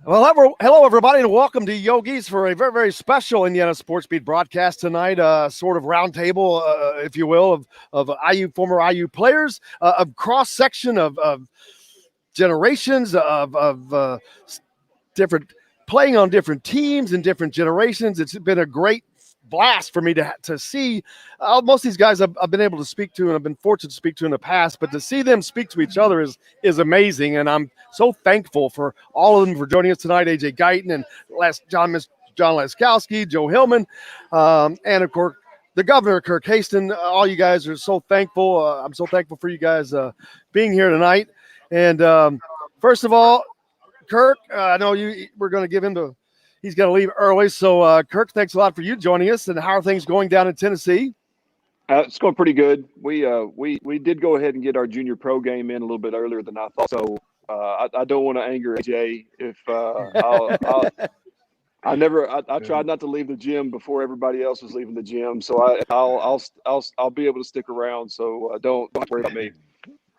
Well, hello, everybody, and welcome to Yogi's for a very, very special Indiana Sports Beat broadcast tonight. Sort of roundtable, if you will, of former IU players, a cross section of generations of different playing on different teams and different generations. It's been a great blast for me to see. Most of these guys I've been able to speak to, and I've been fortunate to speak to in the past, but to see them speak to each other is amazing, and I'm so thankful for all of them for joining us tonight. AJ Guyton and John Laskowski, Joe Hillman, and of course the governor, Kirk Haston. All you guys are so thankful. I'm so thankful for you guys being here tonight. And first of all, Kirk, I know we're going to give him he's got to leave early. So, Kirk, thanks a lot for you joining us. And how are things going down in Tennessee? It's going pretty good. We did go ahead and get our junior pro game in a little bit earlier than I thought. So I don't want to anger AJ. If I tried not to leave the gym before everybody else was leaving the gym. So I'll be able to stick around. So don't worry about me.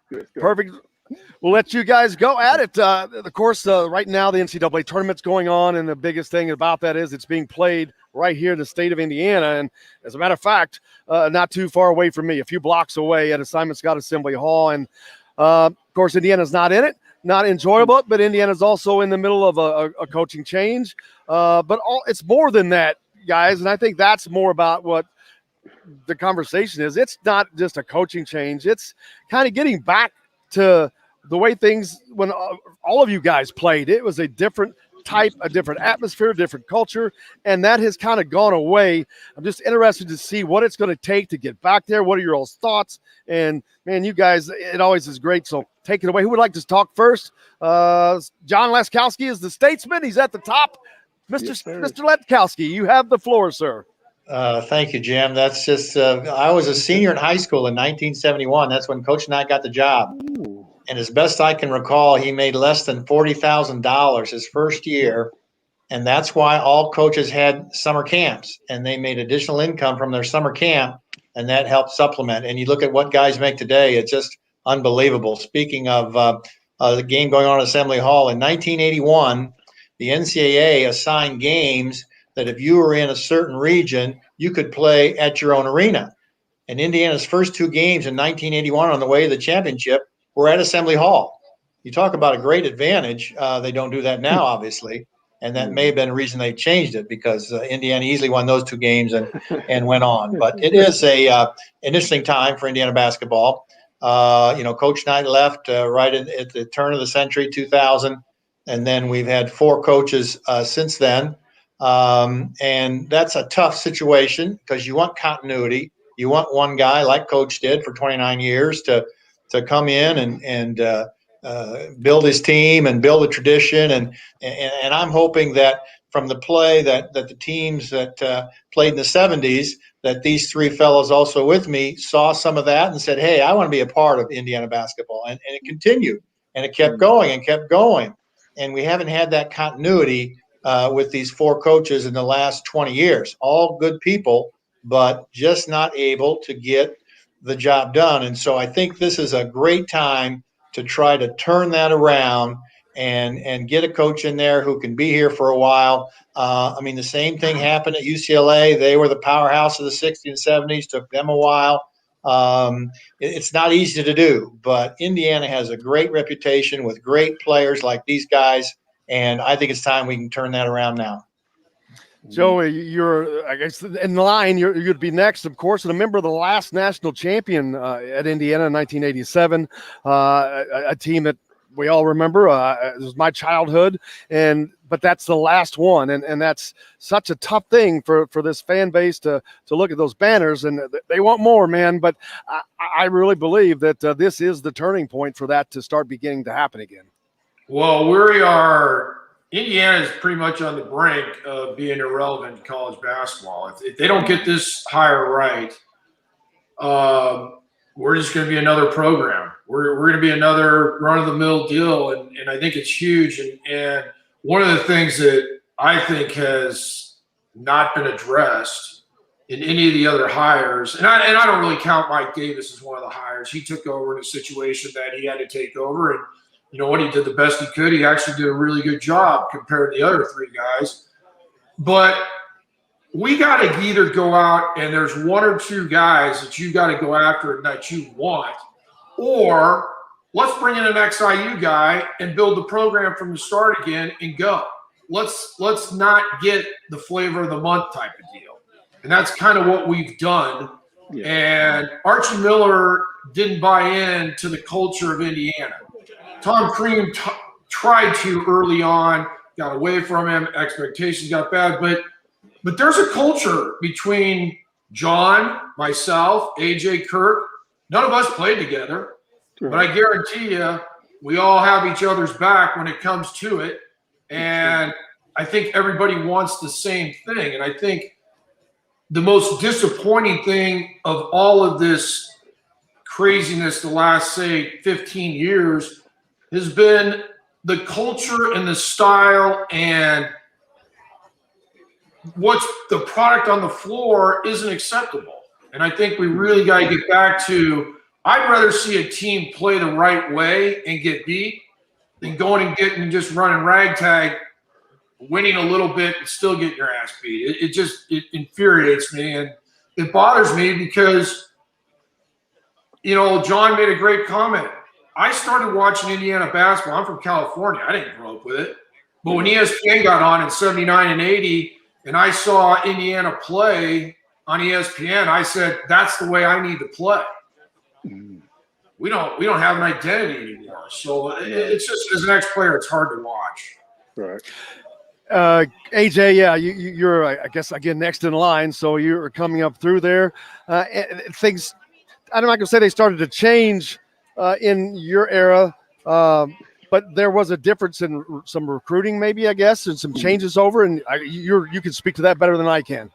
Good. Perfect. We'll let you guys go at it. Of course, right now the NCAA tournament's going on, and the biggest thing about that is it's being played right here in the state of Indiana. And as a matter of fact, not too far away from me, a few blocks away at Simon Scott Assembly Hall. And, of course, Indiana's not in it, not enjoyable, but Indiana's also in the middle of a coaching change. But it's more than that, guys, and I think that's more about what the conversation is. It's not just a coaching change. It's kind of getting back to the way things when all of you guys played. It was a different type, a different atmosphere, different culture, and that has kind of gone away. I'm just interested to see what it's going to take to get back there. What are your all's thoughts? And man, you guys, it always is great. So take it away. Who would like to talk first? John Laskowski is the statesman. He's at the top. Mr. Laskowski, you have the floor, sir. Thank you, Jim. That's just I was a senior in high school in 1971. That's when Coach and I got the job. Ooh. And as best I can recall, he made less than $40,000 his first year. And that's why all coaches had summer camps, and they made additional income from their summer camp, and that helped supplement. And you look at what guys make today, it's just unbelievable. Speaking of the game going on at Assembly Hall, in 1981, the NCAA assigned games that if you were in a certain region, you could play at your own arena. And Indiana's first two games in 1981 on the way to the championship were at Assembly Hall. You talk about a great advantage. They don't do that now, obviously. And that may have been the reason they changed it, because Indiana easily won those two games and went on. But it is an interesting time for Indiana basketball. Coach Knight left right at the turn of the century, 2000. And then we've had four coaches since then. And that's a tough situation because you want continuity. You want one guy like Coach did for 29 years to come in and build his team and build a tradition. And I'm hoping that from the play that the teams that played in the 70s, that these three fellows also with me saw some of that and said, hey, I want to be a part of Indiana basketball. And it continued, and it kept going and kept going. And we haven't had that continuity with these four coaches in the last 20 years. All good people, but just not able to get the job done. And so I think this is a great time to try to turn that around and get a coach in there who can be here for a while. The same thing happened at UCLA. They were the powerhouse of the 60s and 70s, took them a while. It's not easy to do, but Indiana has a great reputation with great players like these guys. And I think it's time we can turn that around now. Joe, you're, I guess, in line. You'd be next, of course, and a member of the last national champion at Indiana in 1987, a team that we all remember. It was my childhood, but that's the last one, and that's such a tough thing for this fan base to look at those banners, and they want more, man. But I really believe that this is the turning point for that to start beginning to happen again. Well, Indiana is pretty much on the brink of being irrelevant in college basketball. If they don't get this hire right, we're just going to be another program. We're going to be another run-of-the-mill deal, and I think it's huge. And one of the things that I think has not been addressed in any of the other hires. And I don't really count Mike Davis as one of the hires. He took over in a situation that he had to take over. And you know what? He did the best he could. He actually did a really good job compared to the other three guys. But we got to either go out and there's one or two guys that you got to go after and that you want, or let's bring in an XIU guy and build the program from the start again and go. Let's not get the flavor of the month type of deal. And that's kind of what we've done. Yeah. And Archie Miller didn't buy into the culture of Indiana. Tom Crean tried to early on, got away from him, expectations got bad, but there's a culture between John, myself, AJ Kirk. None of us played together, but I guarantee you we all have each other's back when it comes to it. And I think everybody wants the same thing. And I think the most disappointing thing of all of this craziness the last, say, 15 years has been the culture and the style, and what's the product on the floor isn't acceptable. And I think we really got to get back to, I'd rather see a team play the right way and get beat than going and getting and just running ragtag, winning a litting bit and still getting your ass beat. It infuriates me, and it bothers me because, you know, John made a great comment. I started watching Indiana basketball. I'm from California. I didn't grow up with it. But when ESPN got on in 79 and 80, and I saw Indiana play on ESPN, I said, that's the way I need to play. We don't have an identity anymore. So it's just, as an ex-player, it's hard to watch. Right. AJ, yeah, you're, I guess, again, next in line. So you're coming up through there. Things, I'm not going to say they started to change in your era, but there was a difference in some recruiting, maybe, I guess, and some changes over. And you can speak to that better than I can.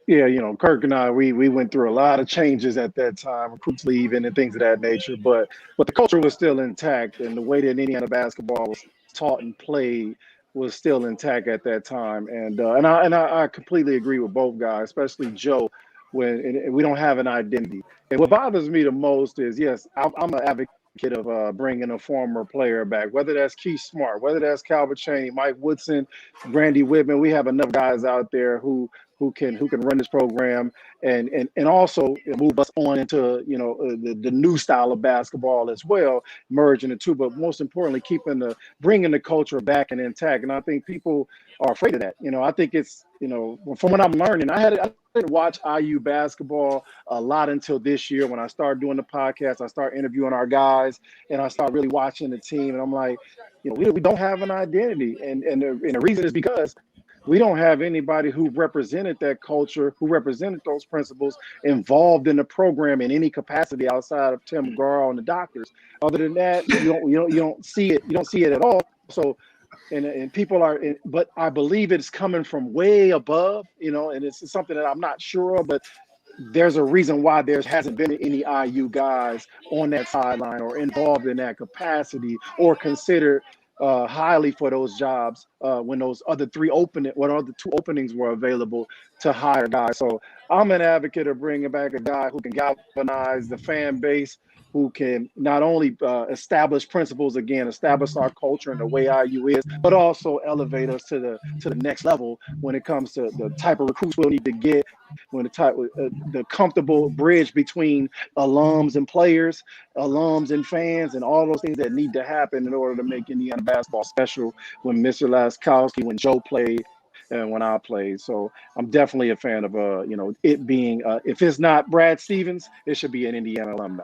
Yeah, you know, Kirk and I, we went through a lot of changes at that time, recruits leaving and things of that nature. But the culture was still intact, and the way that Indiana basketball was taught and played was still intact at that time. And I completely agree with both guys, especially Joe, when we don't have an identity. And what bothers me the most is, yes, I'm an advocate of bringing a former player back, whether that's Keith Smart, whether that's Calvert Chaney, Mike Woodson, Brandy Whitman. We have enough guys out there who can run this program and also move us on into, you know, the new style of basketball as well, merging the two, but most importantly, bringing the culture back and intact. And I think people are afraid of that. You know, I think it's, you know, from what I'm learning, I didn't watch IU basketball a lot until this year when I started doing the podcast. I started interviewing our guys, and I started really watching the team. And I'm like, you know, we don't have an identity, and the reason is because we don't have anybody who represented that culture, who represented those principles, involved in the program in any capacity outside of Tim McGraw and the doctors. Other than that, you don't see it. You don't see it at all. So. And people are, but I believe it's coming from way above, you know, and it's something that I'm not sure of, but there's a reason why there hasn't been any IU guys on that sideline or involved in that capacity or considered highly for those jobs when those other two openings were available to hire guys. So I'm an advocate of bringing back a guy who can galvanize the fan base, who can not only establish principles again, establish our culture and the way IU is, but also elevate us to the next level when it comes to the type of recruits we'll need to get, when the comfortable bridge between alums and players, alums and fans, and all those things that need to happen in order to make Indiana basketball special. When Mr. Laskowski, when Joe played, and when I played. So I'm definitely a fan of you know, it being if it's not Brad Stevens, it should be an Indiana alumni.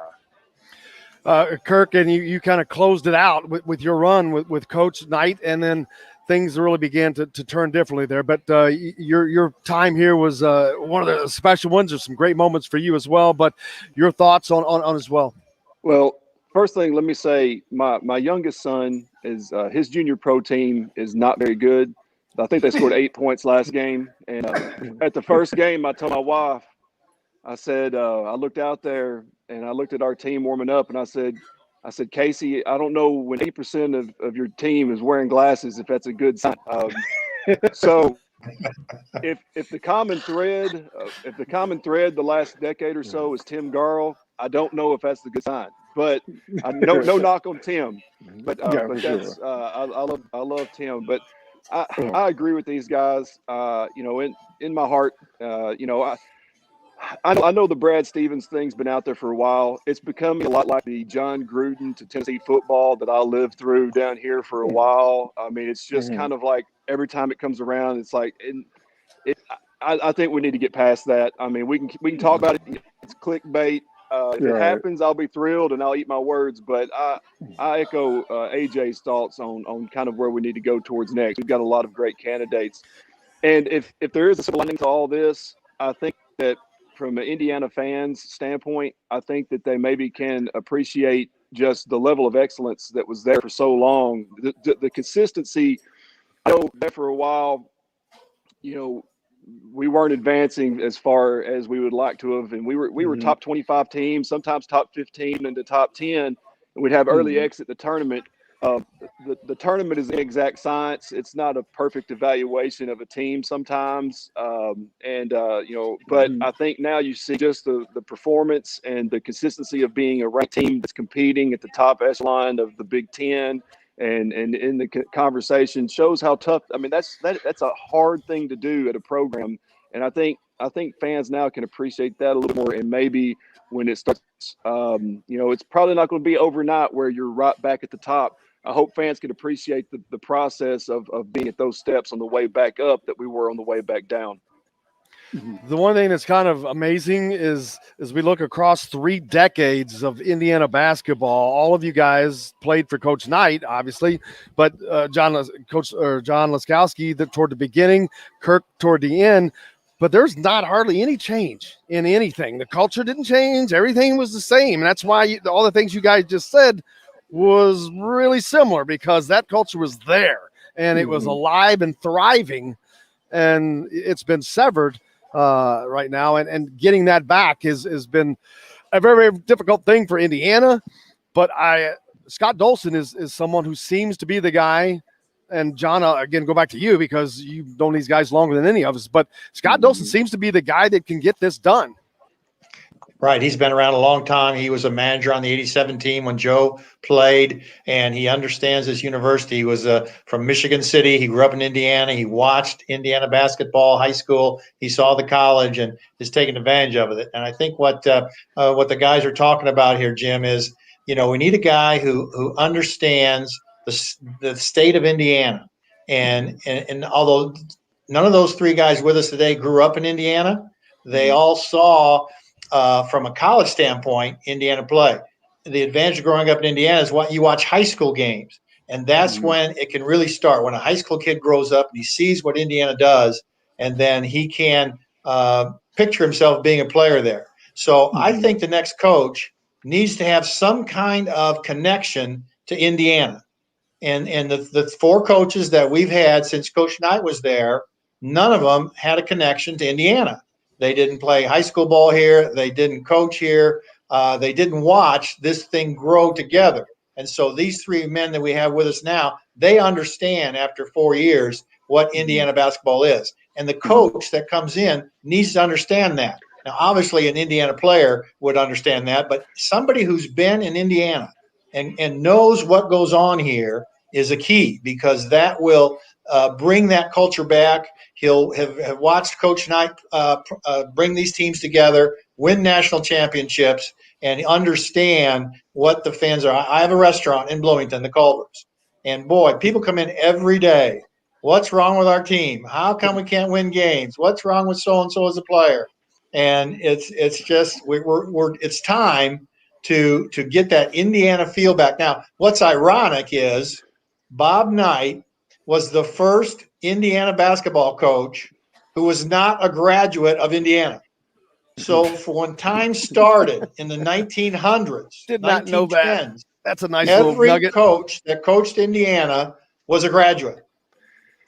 Kirk, and you kind of closed it out with your run with Coach Knight, and then things really began to turn differently there. But your time here was one of the special ones. There's some great moments for you as well. But your thoughts on as well. Well, first thing, let me say my youngest son is his junior pro team is not very good. I think they scored 8 points last game. And at the first game, I told my wife, I said, I looked out there and I looked at our team warming up, and I said, Casey, I don't know when 8% of your team is wearing glasses if that's a good sign. So if the common thread the last decade or so is Tim Garl, I don't know if that's the good sign. But no knock on Tim, but Yeah, for that's sure. I love Tim, but I Yeah. I agree with these guys. In my heart, I know the Brad Stevens thing's been out there for a while. It's becoming a lot like the John Gruden to Tennessee football that I lived through down here for a while. I mean, it's just Mhm. kind of like every time it comes around, it's like, it. I think we need to get past that. I mean, we can talk about it. It's clickbait. If it Right. happens, I'll be thrilled and I'll eat my words. But I echo AJ's thoughts on kind of where we need to go towards next. We've got a lot of great candidates, and if there is a silver lining to all this, I think that from an Indiana fans standpoint, I think that they maybe can appreciate just the level of excellence that was there for so long, the consistency. I know there for a while, you know, we weren't advancing as far as we would like to have, and we were Mhm. top 25 teams, sometimes top 15 and the top 10, and we'd have early Mhm. exit the tournament. Uh, the tournament is an exact science. It's not a perfect evaluation of a team sometimes, but Mhm. I think now you see just the performance and the consistency of being a ranked team that's competing at the top echelon of the Big Ten and in the conversation shows how tough. I mean, that's a hard thing to do at a program, and I think fans now can appreciate that a little more. And maybe when it starts, it's probably not going to be overnight where you're right back at the top. I hope fans can appreciate the process of being at those steps on the way back up that we were on the way back down. Mhm. The one thing that's kind of amazing is as we look across 3 decades of Indiana basketball, all of you guys played for Coach Knight, obviously, but John Laskowski toward the beginning, Kirk toward the end. But there's not hardly any change in anything. The culture didn't change. Everything was the same. And that's why all the things you guys just said was really similar because that culture was there and it was Mhm. alive and thriving. And it's been severed right now, and getting that back has been a very, very difficult thing for Indiana. But Scott Dolson is someone who seems to be the guy. And John, again, go back to you because you've known these guys longer than any of us. But Scott Dolson Mhm. seems to be the guy that can get this done. Right. He's been around a long time. He was a manager on the 87 team when Joe played, and he understands this university. He was from Michigan City. He grew up in Indiana. He watched Indiana basketball, high school. He saw the college and is taking advantage of it. And I think what the guys are talking about here, Jim, is, we need a guy who understands the state of Indiana. And although none of those three guys with us today grew up in Indiana, they all saw from a college standpoint, Indiana play. The advantage of growing up in Indiana is what you watch high school games. And that's Mhm. when it can really start. When a high school kid grows up and he sees what Indiana does, and then he can picture himself being a player there. So I Mhm. think the next coach needs to have some kind of connection to Indiana. And the four coaches that we've had since Coach Knight was there, none of them had a connection to Indiana. They didn't play high school ball here. They didn't coach here. They didn't watch this thing grow together. And so these three men that we have with us now, they understand after 4 years what Mhm. Indiana basketball is. And the Mhm. coach that comes in needs to understand that. Now, obviously, an Indiana player would understand that, but somebody who's been in Indiana and knows what goes on here is a key, because that will bring that culture back. He'll have watched Coach Knight bring these teams together, win national championships, and understand what the fans are. I have a restaurant in Bloomington, the Culvers, and boy, people come in every day. What's wrong with our team? How come we can't win games? What's wrong with so and so as a player? And it's just it's time to get that Indiana feel back. Now, what's ironic is Bob Knight was the first Indiana basketball coach who was not a graduate of Indiana. So for when time started in the 1900s, Did not know that. 1910s, That's a nice little every nugget. coach that coached Indiana was a graduate.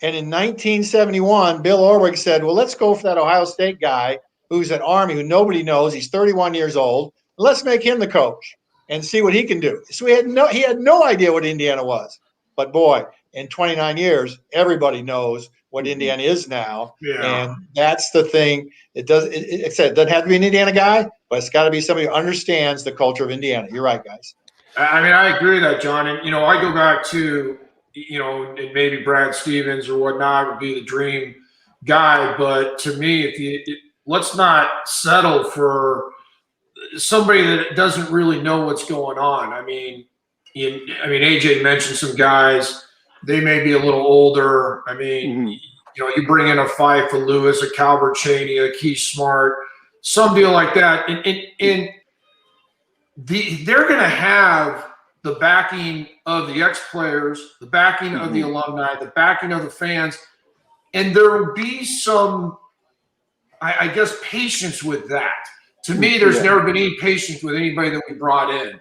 And in 1971, Bill Orwig said, well, let's go for that Ohio State guy who's at Army, who nobody knows. He's 31 years old. Let's make him the coach and see what he can do. So he had no idea what Indiana was. But boy, in 29 years, everybody knows what Indiana is now. Yeah. And that's the thing. It doesn't have to be an Indiana guy, but it's got to be somebody who understands the culture of Indiana. You're right, guys. I mean, I agree with that, John. And, I go back to, and maybe Brad Stevens or whatnot would be the dream guy. But to me, let's not settle for somebody that doesn't really know what's going on. I mean, AJ mentioned some guys. They may be a little older. I mean, you bring in a Fife, a Lewis, a Calvert Chaney, a Key Smart, some deal like that. And they're going to have the backing of the ex-players, the backing of the alumni, the backing of the fans. And there will be some, I guess, patience with that. To me, there's never been any patience with anybody that we brought in.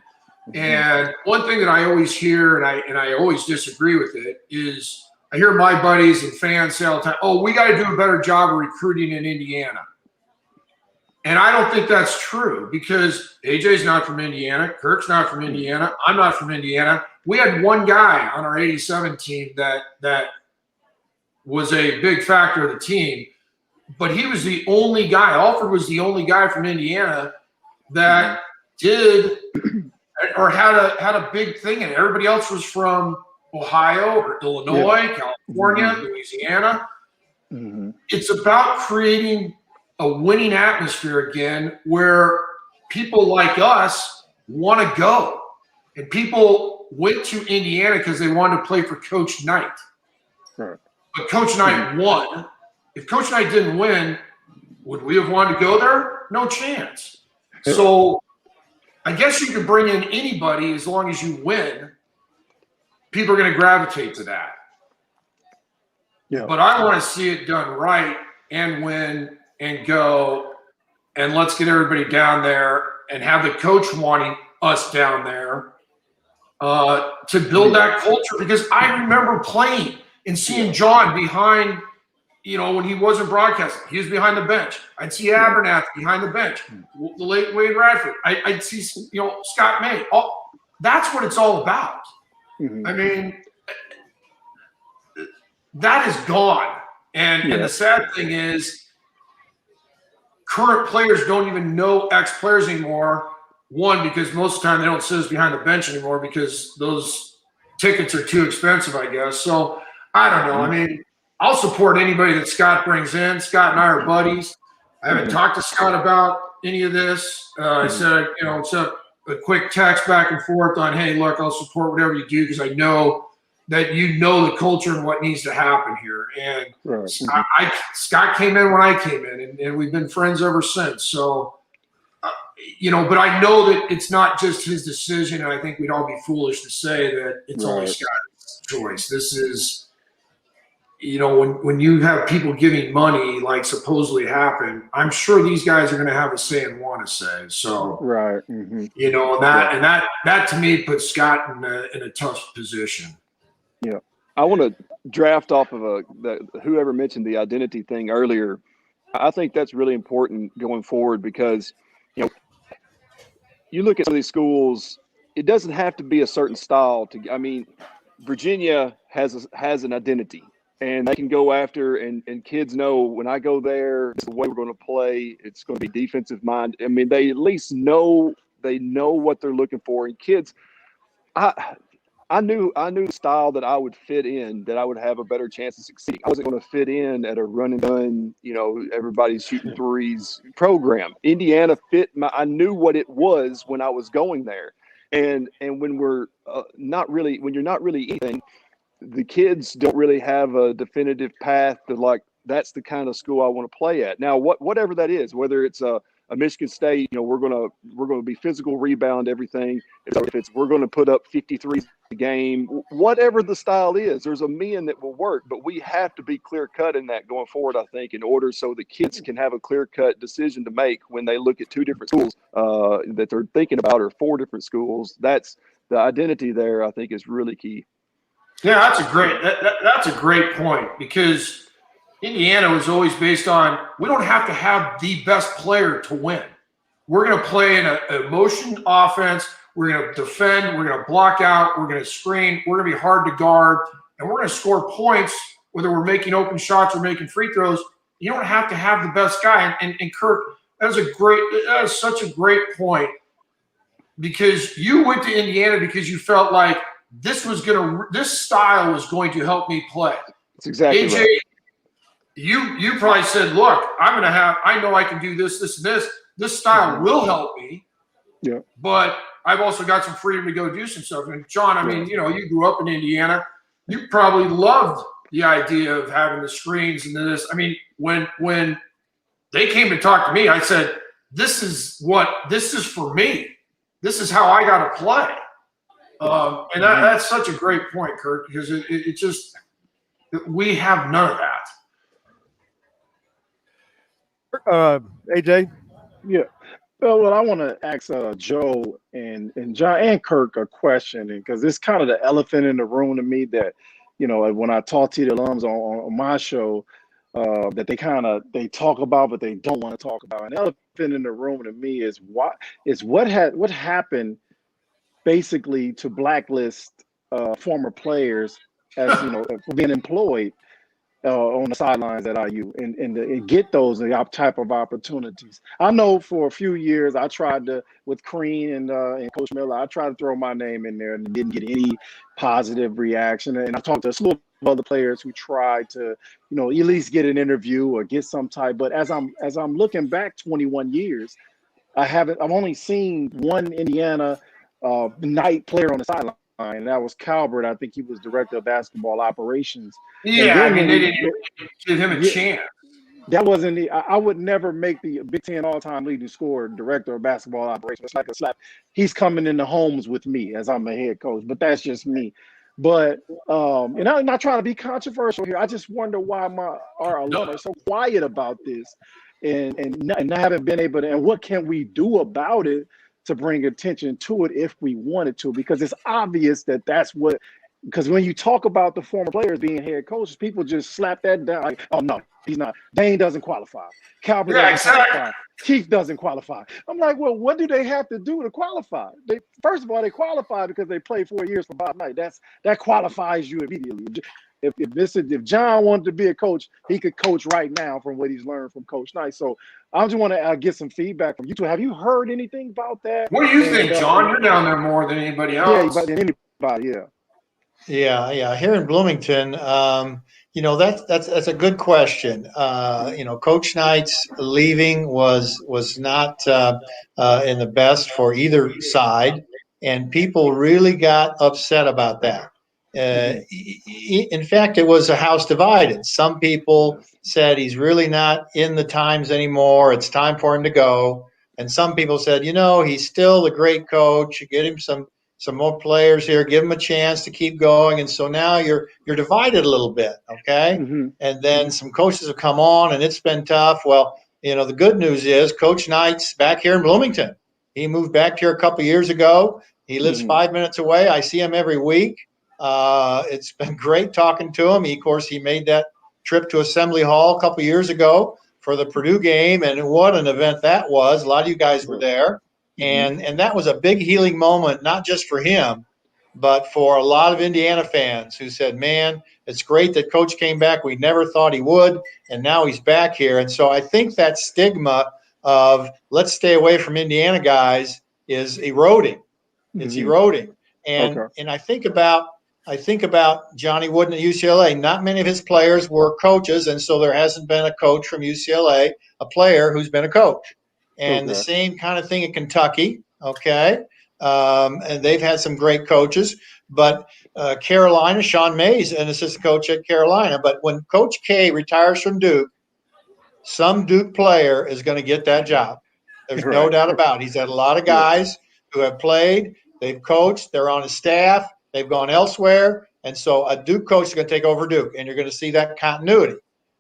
And one thing that I always hear, and I always disagree with it, is I hear my buddies and fans say all the time, "Oh, we got to do a better job of recruiting in Indiana." And I don't think that's true because AJ's not from Indiana, Kirk's not from Indiana, I'm not from Indiana. We had one guy on our 87 team that was a big factor of the team, but he was the only guy. Alford was the only guy from Indiana that did or had a big thing in it. Everybody else was from Ohio or Illinois, California, Louisiana. It's about creating a winning atmosphere again where people like us want to go. And people went to Indiana because they wanted to play for Coach Knight. Right. But Coach Knight won. If Coach Knight didn't win, would we have wanted to go there? No chance. So I guess you can bring in anybody as long as you win. People are going to gravitate to that. Yeah. But I want to see it done right and win and go, and let's get everybody down there and have the coach wanting us down there to build that culture. Because I remember playing and seeing John behind, when he wasn't broadcasting, he was behind the bench. I'd see Abernathy behind the bench, the late Wade Radford. I'd see, Scott May. That's what it's all about. I mean, that is gone. And the sad thing is current players don't even know ex-players anymore. One, because most of the time they don't sit us behind the bench anymore because those tickets are too expensive, I guess. So I don't know. I mean, I'll support anybody that Scott brings in. Scott and I are buddies. I haven't talked to Scott about any of this. I said, sent a quick text back and forth on, hey, look, I'll support whatever you do because I know that the culture and what needs to happen here. And Scott came in when I came in, and we've been friends ever since. So, but I know that it's not just his decision, and I think we'd all be foolish to say that it's only Scott's choice. This is, when you have people giving money like supposedly happened, I'm sure these guys are going to have a say and want to say. So, and that to me puts Scott in a tough position. Yeah, I want to draft off of whoever mentioned the identity thing earlier. I think that's really important going forward because, you look at some of these schools, it doesn't have to be a certain style. Virginia has an identity, and they can go after, and kids know when I go there, it's the way we're going to play. It's going to be defensive mind. I mean, they at least know what they're looking for. And kids, I knew the style that I would fit in, that I would have a better chance of succeeding. I wasn't going to fit in at a run and gun, everybody's shooting threes program. Indiana fit I knew what it was when I was going there. And when we're when you're not really anything, the kids don't really have a definitive path to that's the kind of school I want to play at. Now, whatever that is, whether it's a Michigan State, we're gonna be physical, rebound everything. If it's we're gonna put up 53 a game, whatever the style is, there's a million that will work. But we have to be clear cut in that going forward, I think, in order so the kids can have a clear cut decision to make when they look at two different schools that they're thinking about, or four different schools. That's the identity there, I think, is really key. Yeah, that's a great point, because Indiana was always based on, we don't have to have the best player to win. We're going to play in a motion offense. We're going to defend. We're going to block out. We're going to screen. We're going to be hard to guard. and we're going to score points, whether we're making open shots or making free throws. You don't have to have the best guy. And Kirk, that is such a great point, because you went to Indiana because you felt like this style was going to help me play. That's exactly AJ, right. You probably said, look, I know I can do this, this, and this. This style will help me. Yeah. But I've also got some freedom to go do some stuff. And John, I mean, you grew up in Indiana. You probably loved the idea of having the screens and this. I mean, when they came to talk to me, I said, this is for me. This is how I got to play. And that's such a great point, Kirk, because it just, we have none of that. AJ? Yeah. Well, I want to ask Joe and John and Kirk a question, because it's kind of the elephant in the room to me that, when I talk to the alums on my show, that they talk about, but they don't want to talk about. An elephant in the room to me is what happened basically to blacklist former players as for being employed on the sidelines at IU and get those type of opportunities. I know for a few years I tried to, with Crean and Coach Miller, I tried to throw my name in there and didn't get any positive reaction. And I talked to a slew of other players who tried to, at least get an interview or get some type. But as I'm looking back 21 years, I've only seen one Indiana night player on the sideline. And that was Calvert. I think he was director of basketball operations. Yeah, I mean, they didn't give him a chance. That wasn't I would never make the Big Ten all-time leading scorer director of basketball operations. It's like a slap. He's coming into homes with me as I'm a head coach, but that's just me. But and I'm not trying to be controversial here. I just wonder why our alumni are so quiet about this, and not haven't been able to. And what can we do about it to bring attention to it if we wanted to? Because it's obvious that's what. Because when you talk about the former players being head coaches, people just slap that down. Like, oh no, he's not. Dane doesn't qualify. Calvert doesn't qualify. Keith doesn't qualify. I'm like, well, what do they have to do to qualify? First of all, they qualify because they played 4 years for Bob Knight. That qualifies you immediately. If John wanted to be a coach, he could coach right now from what he's learned from Coach Knight. So I just want to get some feedback from you two. Have you heard anything about that? What do you think, John? You're down there more than anybody else. Yeah, than anybody. Yeah. Yeah. Here in Bloomington, that's a good question. Coach Knight's leaving was not in the best for either side, and people really got upset about that. In fact, it was a house divided. Some people said he's really not in the times anymore. It's time for him to go. And some people said, he's still the great coach. You get him some more players here, give him a chance to keep going. And so now you're divided a little bit, okay? Mm-hmm. And then some coaches have come on, and it's been tough. Well, the good news is Coach Knight's back here in Bloomington. He moved back here a couple of years ago. He lives 5 minutes away. I see him every week. It's been great talking to him. Of course, he made that trip to Assembly Hall a couple of years ago for the Purdue game, and what an event that was. A lot of you guys were there. And that was a big healing moment, not just for him, but for a lot of Indiana fans who said, man, it's great that Coach came back. We never thought he would, and now he's back here. And so I think that stigma of let's stay away from Indiana guys is eroding. It's eroding. And I think about Johnny Wooden at UCLA. Not many of his players were coaches, and so there hasn't been a coach from UCLA, a player who's been a coach. And the same kind of thing at Kentucky, okay? And they've had some great coaches. But Carolina, Sean May's an assistant coach at Carolina. But when Coach K retires from Duke, some Duke player is going to get that job. There's no doubt about it. He's had a lot of guys who have played, they've coached, they're on his staff, they've gone elsewhere. And so a Duke coach is going to take over Duke, and you're going to see that continuity.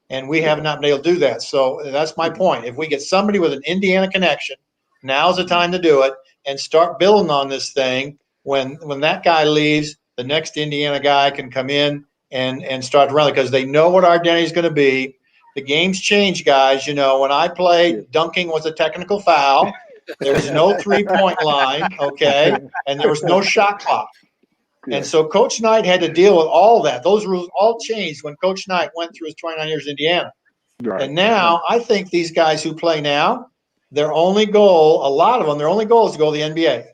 And we have not been able to do that. So that's my point. If we get somebody with an Indiana connection, now's the time to do it and start building on this thing. When that guy leaves, the next Indiana guy can come in and start running because they know what our identity is going to be. The game's changed, guys. When I played, dunking was a technical foul. There was no three-point line, okay? And there was no shot clock. And so Coach Knight had to deal with all that. Those rules all changed when Coach Knight went through his 29 years in Indiana. Right. And now I think these guys who play now, their only goal, a lot of them, their only goal is to go to the NBA.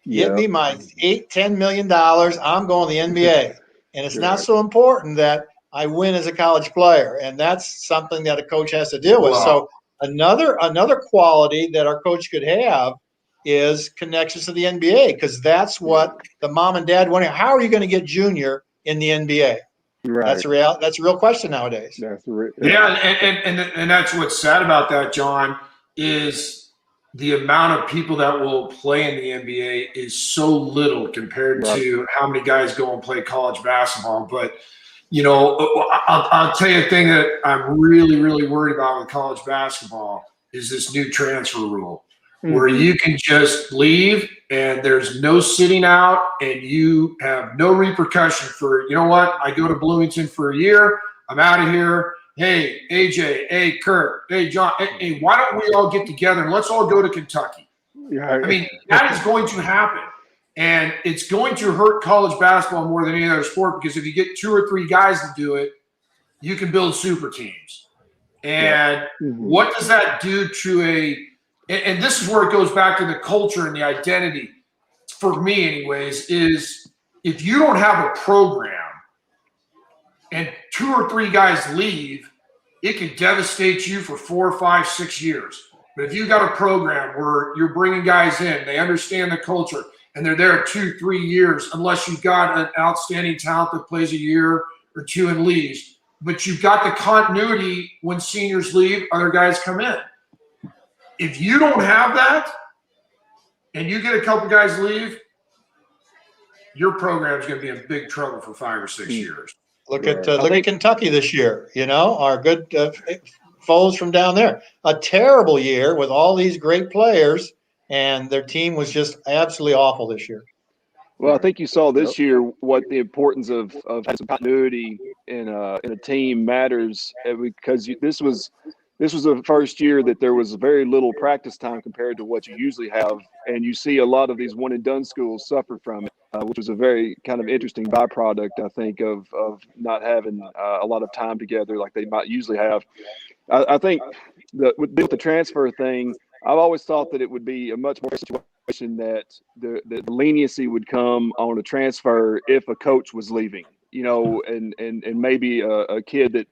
Give me my $8-10 million. I'm going to the NBA. And it's not so important that I win as a college player. And that's something that a coach has to deal with. Wow. So another quality that our coach could have is connections to the NBA, because that's what the mom and dad want. How are you going to get Junior in the NBA? Right. That's a real question nowadays. That's real. Yeah, and that's what's sad about that, John, is the amount of people that will play in the NBA is so little compared to how many guys go and play college basketball. But, I'll tell you a thing that I'm really, really worried about with college basketball is this new transfer rule where you can just leave and there's no sitting out and you have no repercussion for, you know what, I go to Bloomington for a year, I'm out of here. Hey, AJ, hey, Kirk, hey, John, hey, why don't we all get together and let's all go to Kentucky? I mean, that is going to happen. And it's going to hurt college basketball more than any other sport, because if you get 2 or 3 guys to do it, you can build super teams. And what does that do to and this is where it goes back to the culture and the identity, for me anyways, is if you don't have a program and 2 or 3 guys leave, it can devastate you for 4, 5, 6 years. But if you got a program where you're bringing guys in, they understand the culture, and they're there 2, 3 years, unless you've got an outstanding talent that plays a year or 2 and leaves, but you've got the continuity when seniors leave, other guys come in. If you don't have that and you get a couple guys leave, your program's going to be in big trouble for 5 or 6 years. Look at Kentucky this year. Our good foes from down there. A terrible year with all these great players, and their team was just absolutely awful this year. Well, I think you saw this year what the importance of having some continuity in a team matters, because this was the first year that there was very little practice time compared to what you usually have, and you see a lot of these one-and-done schools suffer from it, which was a very kind of interesting byproduct, I think, of not having a lot of time together like they might usually have. I think with the transfer thing, I've always thought that it would be a much more situation that the leniency would come on a transfer if a coach was leaving, and maybe a kid that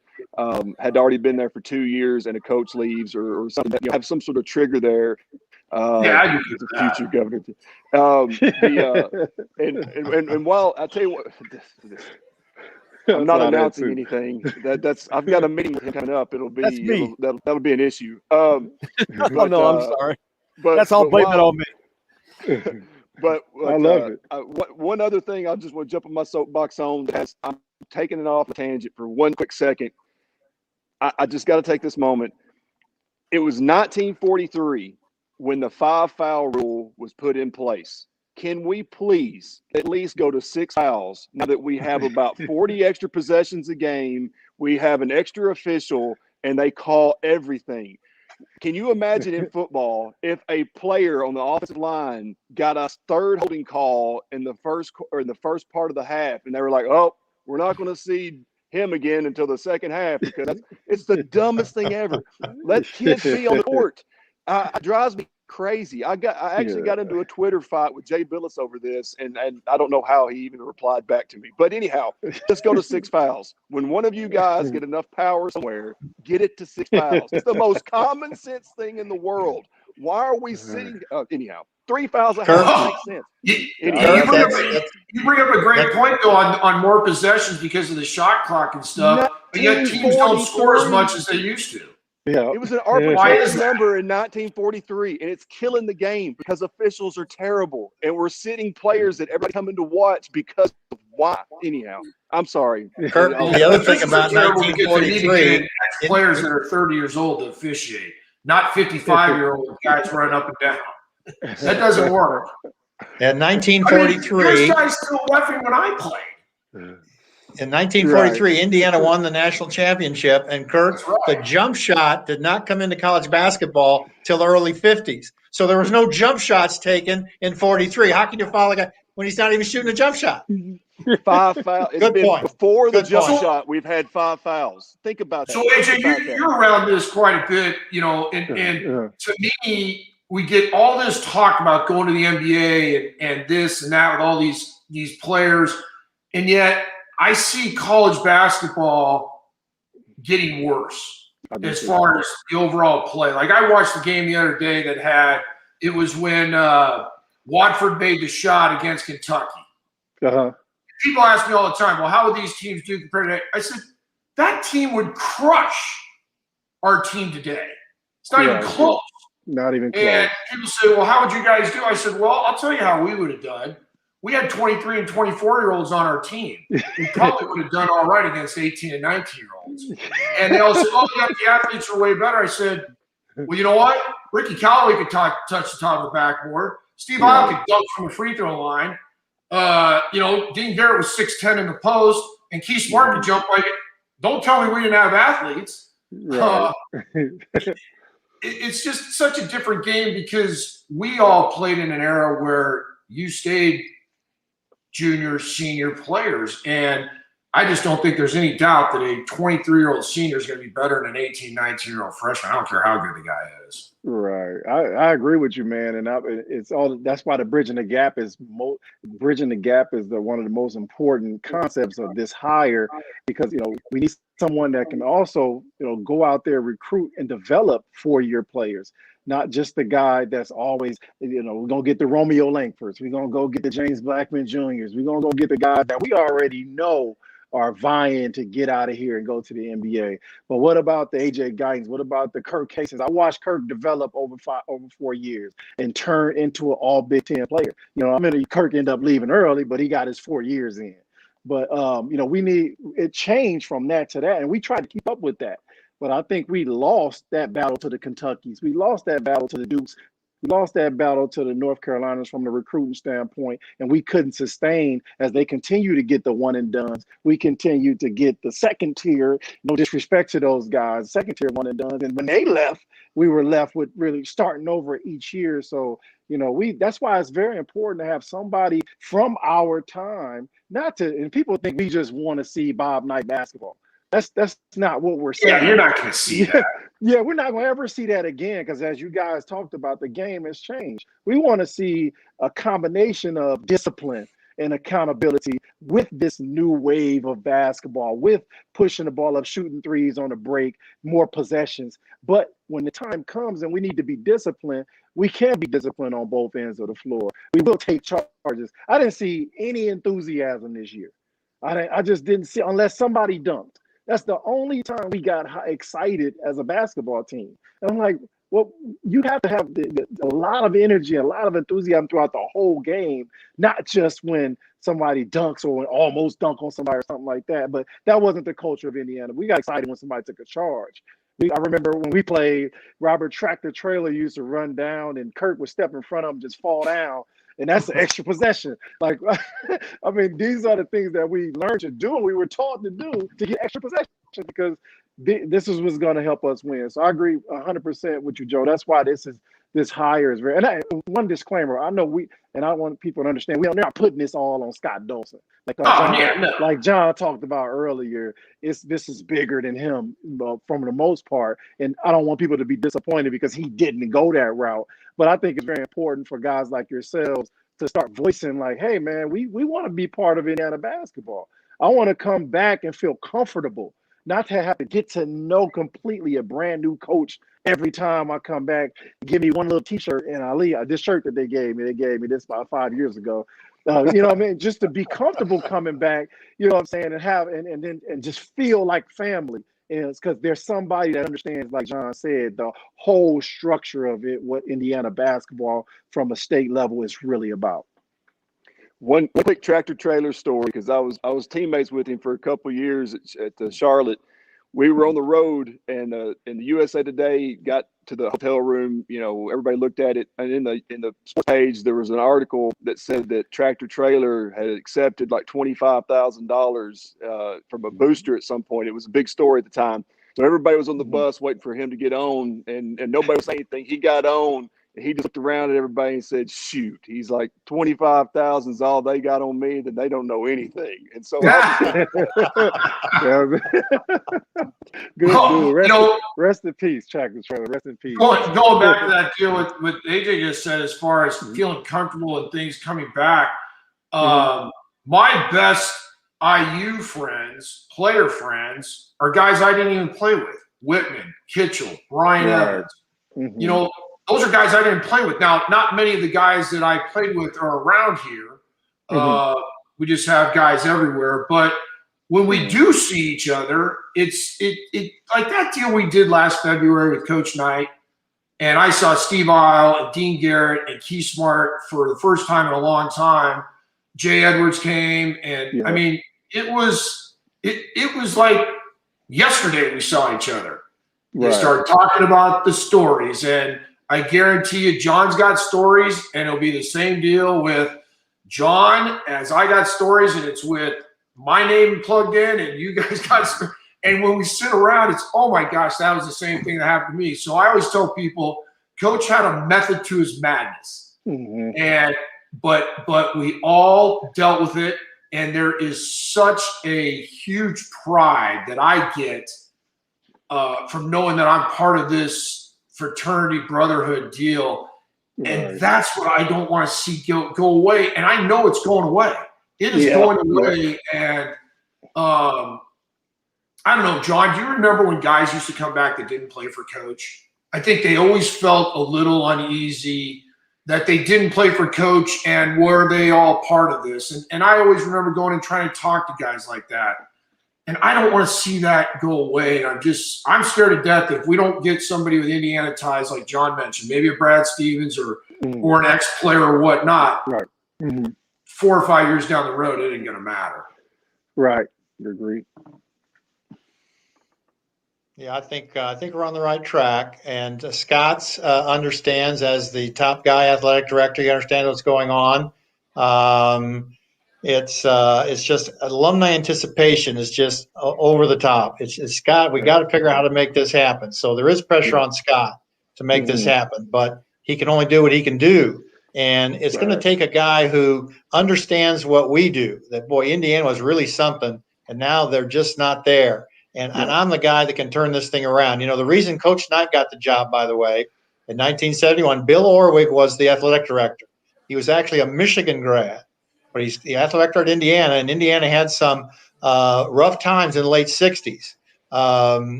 had already been there for 2 years and a coach leaves or something, that have some sort of trigger there. I do the future governor. And while I tell you what, I'm not announcing anything. I've got a meeting with him coming up. That'll be an issue. I'm sorry. But that's all blame it on me. But I love it. One other thing I just want to jump on my soapbox on. I'm taking it off a tangent for one quick second. I just got to take this moment. It was 1943 when the 5-foul rule was put in place. Can we please at least go to 6 fouls now that we have about 40 extra possessions a game? We have an extra official, and they call everything. Can you imagine in football if a player on the offensive line got a third holding call in the first part of the half, and they were like, "Oh, we're not going to see him again until the second half," because it's the dumbest thing ever. Let kids be on the court. It drives me crazy. I actually got into a Twitter fight with Jay Billis over this, and I don't know how he even replied back to me. But anyhow, let's go to 6 fouls. When one of you guys get enough power somewhere, get it to 6 fouls. It's the most common sense thing in the world. Why are we sitting? Anyhow, 3 fouls a half makes sense. You bring up a great point, though, on more possessions because of the shot clock and stuff. But yet teams don't score as much as they used to. Yeah, it was an arbitrary number in 1943, and it's killing the game because officials are terrible, and we're sitting players that everybody coming to watch because of why. Anyhow, I'm sorry. Kurt, the other thing about 1943, players that are 30 years old to officiate, not 55-year-old guys running up and down. That doesn't work. In 1943, this guy's still reffing when I played. In 1943, Indiana won the national championship, and Kurt, the jump shot did not come into college basketball till the early 50s. So there was no jump shots taken in 43. How can you foul a guy when he's not even shooting a jump shot? 5 fouls. It's Good been point. before the Good jump point. shot. We've had 5 fouls. Think about that. So AJ, Think about that. you're around this quite a bit, and to me, we get all this talk about going to the NBA and this and that with all these players, and yet I see college basketball getting worse as far as the overall play. Like I watched the game the other day it was when Watford made the shot against Kentucky. People ask me all the time, well, how would these teams do compared to that? I said, that team would crush our team today. It's not even close. Not even close. And people say, well, how would you guys do? I said, well, I'll tell you how we would have done. We had 23 and 24-year-olds on our team. We probably would have done all right against 18 and 19-year-olds. And they all said, oh, yeah, the athletes are way better. I said, well, you know what? Ricky Callaway could touch the top of the backboard. Steve Isle could dunk from the free throw line. Dean Garrett was 6'10" in the post, and Keith Smart could jump like it. Don't tell me we didn't have athletes. It's just such a different game because we all played in an era where you stayed junior, senior players. And I just don't think there's any doubt that a 23-year-old senior is going to be better than an 18, 19-year-old freshman. I don't care how good the guy is. Right. I agree with you, man. And that's why the bridging the gap is one of the most important concepts of this hire, because, we need someone that can also, go out there, recruit and develop 4-year players, not just the guy that's always, we're going to get the Romeo Langfords. We're going to go get the James Blackman Juniors. We're going to go get the guys that we already know are vying to get out of here and go to the NBA. But what about the AJ Guytons? What about the Kirk Hastons? I watched Kirk develop over 4 years and turn into an all Big Ten player. Kirk ended up leaving early, but he got his 4 years in. But, we need it changed from that to that. And we tried to keep up with that. But I think we lost that battle to the Kentuckys. We lost that battle to the Dukes. We lost that battle to the North Carolinas from the recruiting standpoint, and we couldn't sustain as they continue to get the one and dones. We continue to get the second tier, no disrespect to those guys, second tier one and dones. And when they left, we were left with really starting over each year. So, that's why it's very important to have somebody from our time, and people think we just want to see Bob Knight basketball. That's not what we're saying. Yeah, you're not going to see that. Yeah, we're not going to ever see that again because, as you guys talked about, the game has changed. We want to see a combination of discipline and accountability with this new wave of basketball, with pushing the ball up, shooting threes on the break, more possessions. But when the time comes and we need to be disciplined, we can be disciplined on both ends of the floor. We will take charges. I didn't see any enthusiasm this year. I just didn't see, unless somebody dunked. That's the only time we got excited as a basketball team. And I'm like, well, you have to have a lot of energy, a lot of enthusiasm throughout the whole game, not just when somebody dunks or almost dunk on somebody or something like that. But that wasn't the culture of Indiana. We got excited when somebody took a charge. I remember when we played, Robert Tractor Trailer used to run down and Kirk would step in front of him, just fall down. And that's an extra possession. Like, these are the things that we learned to do and we were taught to do to get extra possession because this is what's going to help us win. So I agree 100% with you, Joe. That's why this hire is very. And one disclaimer: I know I want people to understand we're not putting this all on Scott Dawson. Like John talked about earlier, this is bigger than him from the most part. And I don't want people to be disappointed because he didn't go that route. But I think it's very important for guys like yourselves to start voicing like, hey, man, we want to be part of Indiana basketball. I want to come back and feel comfortable, not to have to get to know completely a brand new coach every time I come back. Give me one little T-shirt and Ali, this shirt that they gave me this about 5 years ago. Just to be comfortable coming back, and have and just feel like family. And it's because there's somebody that understands, like John said, the whole structure of it, what Indiana basketball from a state level is really about. One quick tractor trailer story, because I was teammates with him for a couple of years at Charlotte. We were on the road, and the USA Today got to the hotel room. Everybody looked at it, and in the sports page there was an article that said that Tractor Trailer had accepted like $25,000 from a booster at some point. It was a big story at the time. So everybody was on the bus waiting for him to get on, and nobody was saying anything. He got on, He just looked around at everybody and said, "Shoot." He's like, 25,000 is all they got on me, then they don't know anything. And so Yeah. Good. Rest in peace, Tractor Trailer. Rest in peace. Going back to that deal with what AJ just said, as far as feeling comfortable and things coming back, my best IU friends, player friends, are guys I didn't even play with. Whitman, Kitchell, Brian Evans. You know, those are guys I didn't play with. Now, not many of the guys that I played with are around here. We just have guys everywhere. But when we do see each other, it's like that deal we did last February with Coach Knight. And I saw Steve Isle and Dean Garrett and Key Smart for the first time in a long time. Jay Edwards came, and I mean, it was like yesterday we saw each other. They started talking about the stories, and I guarantee you, John's got stories, and it'll be the same deal with John as I got stories, and it's with my name plugged in, and you guys got stories. And when we sit around, it's, oh my gosh, that was the same thing that happened to me. So I always tell people, Coach had a method to his madness, and but we all dealt with it, and there is such a huge pride that I get from knowing that I'm part of this fraternity brotherhood deal. And that's what I don't want to see go away. And I know it's going away. It is going away. And I don't know, John, do you remember when guys used to come back that didn't play for Coach? I think they always felt a little uneasy that they didn't play for Coach, and were they all part of this? And I always remember going and trying to talk to guys like that. And I don't want to see that go away. And I'm scared to death that if we don't get somebody with Indiana ties, like John mentioned, maybe a Brad Stevens or an ex-player or whatnot, 4 or 5 years down the road, it ain't going to matter. Right. Agreed. Yeah, I think we're on the right track. And Scott's understands, as the top guy, athletic director, he understands what's going on. It's just alumni anticipation is just over the top. It's Scott. We got to figure out how to make this happen. So there is pressure on Scott to make this happen, but he can only do what he can do. And it's going to take a guy who understands what we do. That, boy, Indiana was really something, and now they're just not there. And I'm the guy that can turn this thing around. You know, the reason Coach Knight got the job, by the way, in 1971, Bill Orwig was the athletic director. He was actually a Michigan grad, but he's the athletic director at Indiana, and Indiana had some rough times in the late 60s.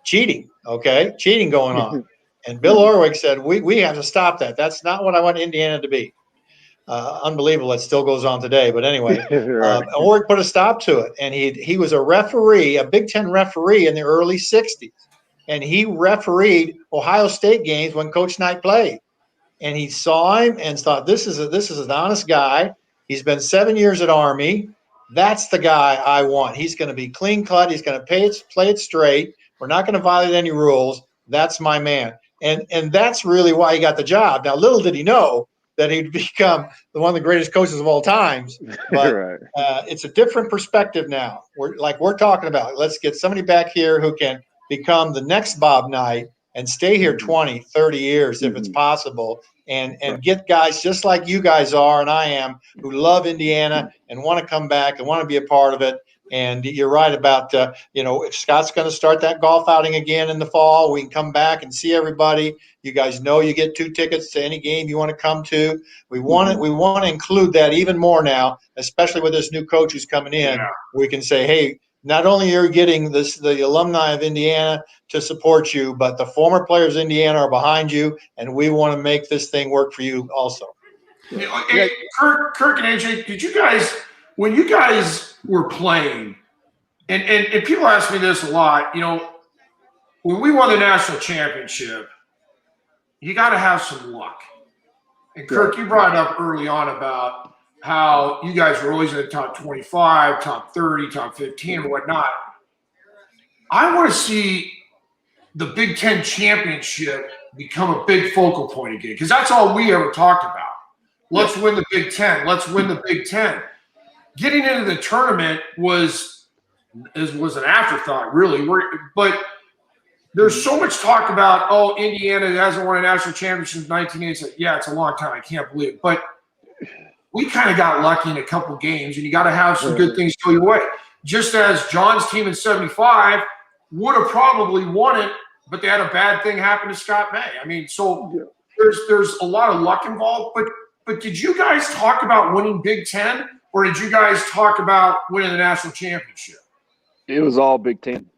Cheating going on. And Bill Orwig said, we have to stop that. That's not what I want Indiana to be. Unbelievable. It still goes on today. But anyway, Orwig put a stop to it. And he was a referee, a Big Ten referee in the early 60s. And he refereed Ohio State games when Coach Knight played. And he saw him and thought, this is an honest guy. He's been 7 years at Army. That's the guy I want. He's going to be clean cut. He's going to play it straight. We're not going to violate any rules. That's my man. And that's really why he got the job. Now, little did he know that he'd become one of the greatest coaches of all times. But it's a different perspective now. We're talking about, let's get somebody back here who can become the next Bob Knight and stay here 20, 30 years if it's possible, and get guys just like you guys are and I am, who love Indiana and want to come back and want to be a part of it. And you're right about, if Scott's going to start that golf outing again in the fall, we can come back and see everybody. You guys know you get 2 tickets to any game you want to come to. We want to include that even more now, especially with this new coach who's coming in. Yeah. We can say, hey, not only are you getting the alumni of Indiana to support you, but the former players of Indiana are behind you, and we want to make this thing work for you also. Hey, Kirk and AJ, did you guys – when you guys were playing, and people ask me this a lot, when we won the national championship, you got to have some luck. And Kirk, you brought it up early on about how you guys were always in the top 25, top 30, top 15, and whatnot. I want to see the Big Ten championship become a big focal point again, because that's all we ever talked about. Let's win the Big Ten. Let's win the Big Ten. Getting into the tournament was an afterthought, really. But there's so much talk about, oh, Indiana hasn't won a national championship since 1980. Yeah, it's a long time. I can't believe it. But we kind of got lucky in a couple games, and you got to have some good things go your way. Just as John's team in 75 would have probably won it, but they had a bad thing happen to Scott May. I mean, so there's a lot of luck involved. But did you guys talk about winning Big Ten, or did you guys talk about winning the national championship? It was all Big Ten.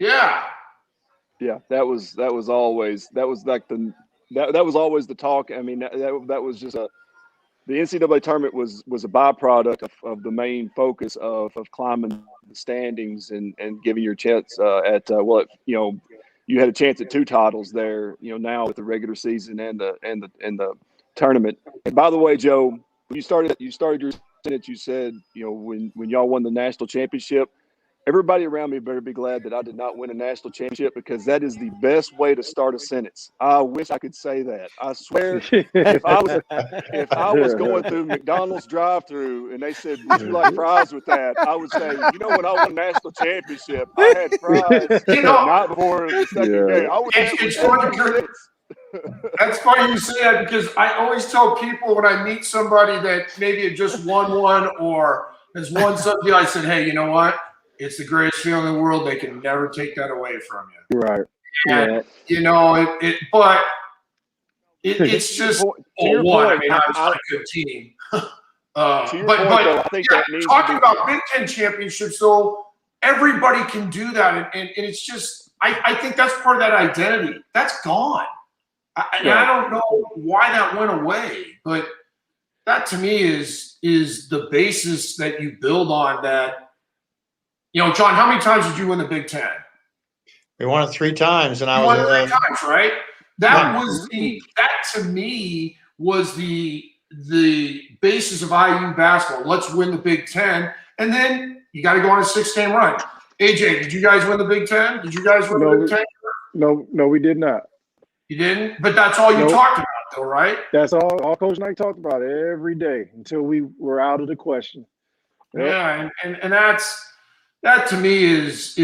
Yeah. Yeah, that was always the talk. I mean, that was just the NCAA tournament was a byproduct of the main focus of climbing the standings and giving your chance you had a chance at 2 titles there. Now with the regular season and the tournament. And by the way, Joe, when you started your sentence, you said when y'all won the national championship. Everybody around me better be glad that I did not win a national championship, because that is the best way to start a sentence. I wish I could say that. I swear, if I was going through McDonald's drive-thru and they said, "Would you like fries with that?" I would say, when I won a national championship, I had fries not before the second game. I would it's funny. That's funny you say that, because I always tell people when I meet somebody that maybe had just won one or has won something, I said, "Hey, you know what? It's the greatest feeling in the world. They can never take that away from you." Right. And, it's just one. I mean, I was on a good team. I think that means talking about Big Ten championships, though, everybody can do that. And it's just, I think that's part of that identity. That's gone. I don't know why that went away, but that to me is the basis that you build on that. John, how many times did you win the Big Ten? We won it 3 times, and I won was 3 times, right? That to me was the basis of IU basketball. Let's win the Big Ten, and then you got to go on a 6-game run. AJ, did you guys win the Big Ten? Did you guys win the Big Ten? No, we did not. You didn't? But that's all you talked about, though, right? That's all Coach Knight talked about every day until we were out of the question. Yep. Yeah, and that to me is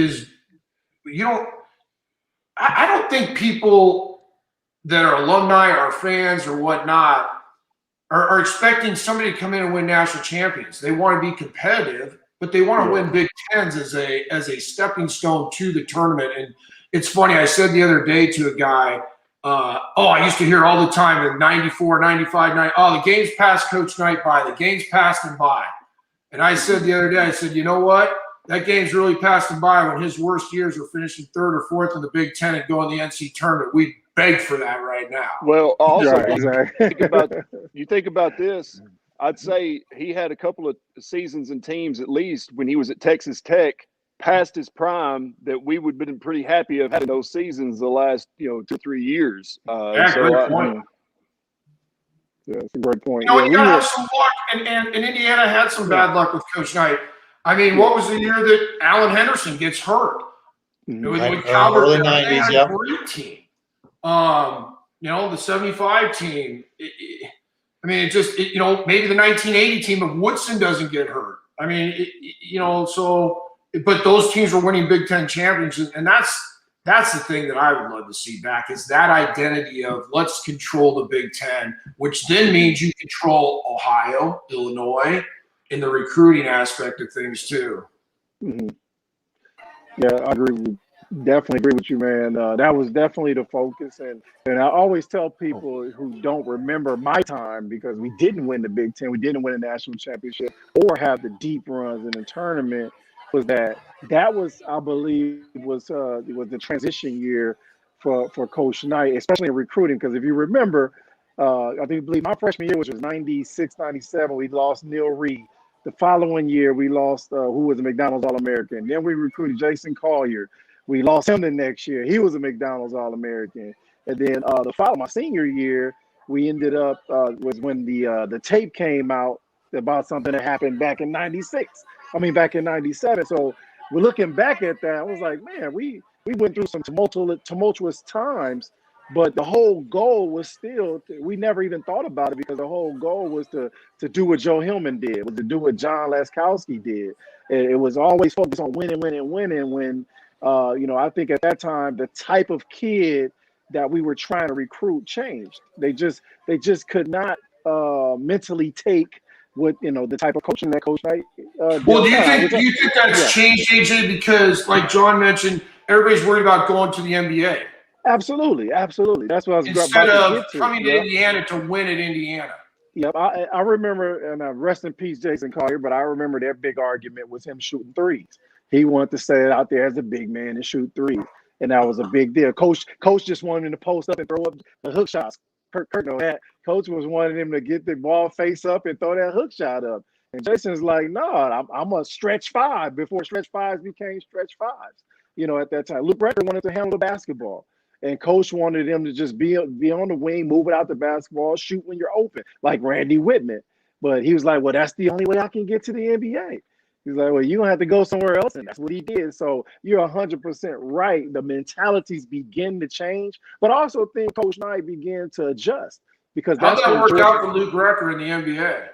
I don't think people that are alumni or fans or whatnot are expecting somebody to come in and win national champions. They want to be competitive, but they want to win Big Tens as a stepping stone to the tournament. And it's funny, I said the other day to a guy, I used to hear all the time in 94, 95, 90, the game's passed Coach Knight by. The game's passed him by. And I said the other day, I said, you know what? That game's really passed him by when his worst years were finishing 3rd or 4th in the Big Ten and going to the NC tournament. We beg for that right now. Well, also, you think about this, I'd say he had a couple of seasons and teams, at least when he was at Texas Tech, past his prime, that we would have been pretty happy of having those seasons the last 2 or 3 years. Great point. Yeah, it's a great point. You got to have some luck, and Indiana had some bad luck with Coach Knight. I mean, what was the year that Alan Henderson gets hurt? With Calvert, early 90s, a great team. The 75 team. Maybe the 1980 team of Woodson doesn't get hurt. I mean, but those teams were winning Big Ten championships, and that's the thing that I would love to see back, is that identity of let's control the Big Ten, which then means you control Ohio, Illinois, in the recruiting aspect of things too. Mm-hmm. Yeah, I definitely agree with you, man. That was definitely the focus. And I always tell people who don't remember my time, because we didn't win the Big Ten, we didn't win a national championship or have the deep runs in the tournament, was that was, I believe, was the transition year for Coach Knight, especially in recruiting. Because if you remember, I believe my freshman year, which was 96, 97, we lost Neil Reed. The following year, we lost who was a McDonald's All-American. Then we recruited Jason Collier. We lost him the next year. He was a McDonald's All-American. And then my senior year, we ended up was when the tape came out about something that happened back in 97. So we're looking back at that. I was like, man, we went through some tumultuous times. But the whole goal was still, we never even thought about it, because the whole goal was to do what Joe Hillman did, was to do what John Laskowski did. It was always focused on winning. I think at that time the type of kid that we were trying to recruit changed. They just could not mentally take what the type of coaching that Coach Knight Well, do dealt out. you think that's Yeah, changed, AJ? Because, like John mentioned, everybody's worried about going to the NBA absolutely. That's what I was instead about to of get to. coming to Yeah. Indiana to win at Indiana. Yep, I remember, and rest in peace, Jason Collier. But I remember their big argument was him shooting threes. He wanted to stay out there as a big man and shoot threes, and that was a big deal. Coach just wanted him to post up and throw up the hook shots. Kirk know that. Coach was wanting him to get the ball face up and throw that hook shot up. And Jason's like, no, I'm a stretch five before stretch fives became stretch fives. At that time, Luke Recker wanted to handle the basketball. And Coach wanted him to just be on the wing, move it out the basketball, shoot when you're open, like Randy Whitman. But he was like, well, that's the only way I can get to the NBA. He's like, well, you're going to have to go somewhere else. And that's what he did. So you're 100% right. The mentalities begin to change. But I also think Coach Knight began to adjust because How'd that's that when work out for Luke Recker in the NBA?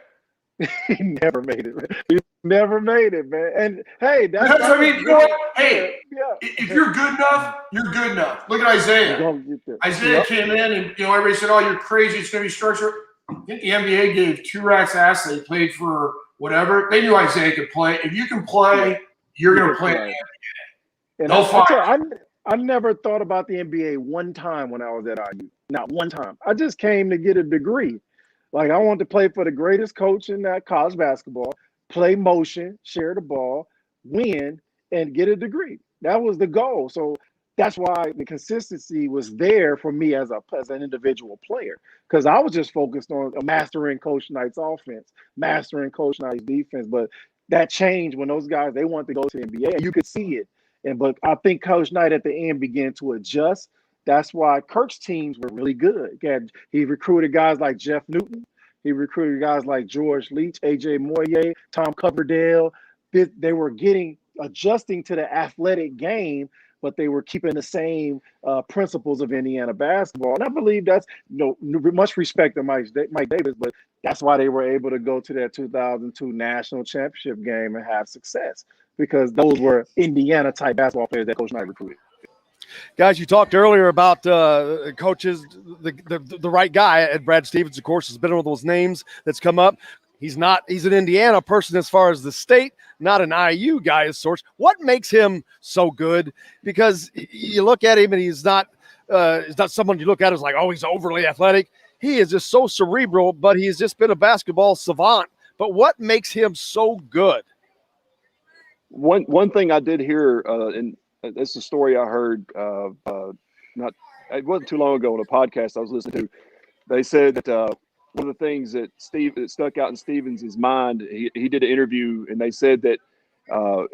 he never made it. He never made it, man. And hey, that's I mean, you know what? Hey, yeah. if you're good enough, you're good enough. Look at Isaiah. Isaiah came in and, everybody said, oh, you're crazy. It's going to be structured. I think the NBA gave 2 racks ass. They played for whatever. They knew Isaiah could play. If you can play, you're going to play in the NBA. And No fight. I never thought about the NBA one time when I was at IU. Not one time. I just came to get a degree. Like, I wanted to play for the greatest coach in that college basketball, play motion, share the ball, win, and get a degree. That was the goal. So that's why the consistency was there for me as an individual player, because I was just focused on mastering Coach Knight's offense, mastering Coach Knight's defense. But that changed when those guys, they wanted to go to the NBA, and you could see it. But I think Coach Knight at the end began to adjust. That's why Kirk's teams were really good. He recruited guys like Jeff Newton. He recruited guys like George Leach, AJ Moyer, Tom Coverdale. They were adjusting to the athletic game, but they were keeping the same principles of Indiana basketball. And I believe that's much respect to Mike Davis, but that's why they were able to go to that 2002 national championship game and have success, because those were Indiana-type basketball players that Coach Knight recruited. Guys, you talked earlier about coaches, the right guy. Ed Brad Stevens, of course, has been one of those names that's come up. He's an Indiana person as far as the state, not an IU guy as sorts. What makes him so good? Because you look at him and he's not someone you look at as like, oh, he's overly athletic. He is just so cerebral, but he's just been a basketball savant. But what makes him so good? One thing I did hear, and this is a story I heard, it wasn't too long ago on a podcast I was listening to. They said that one of the things that stuck out in Stevens' mind, he did an interview, and they said that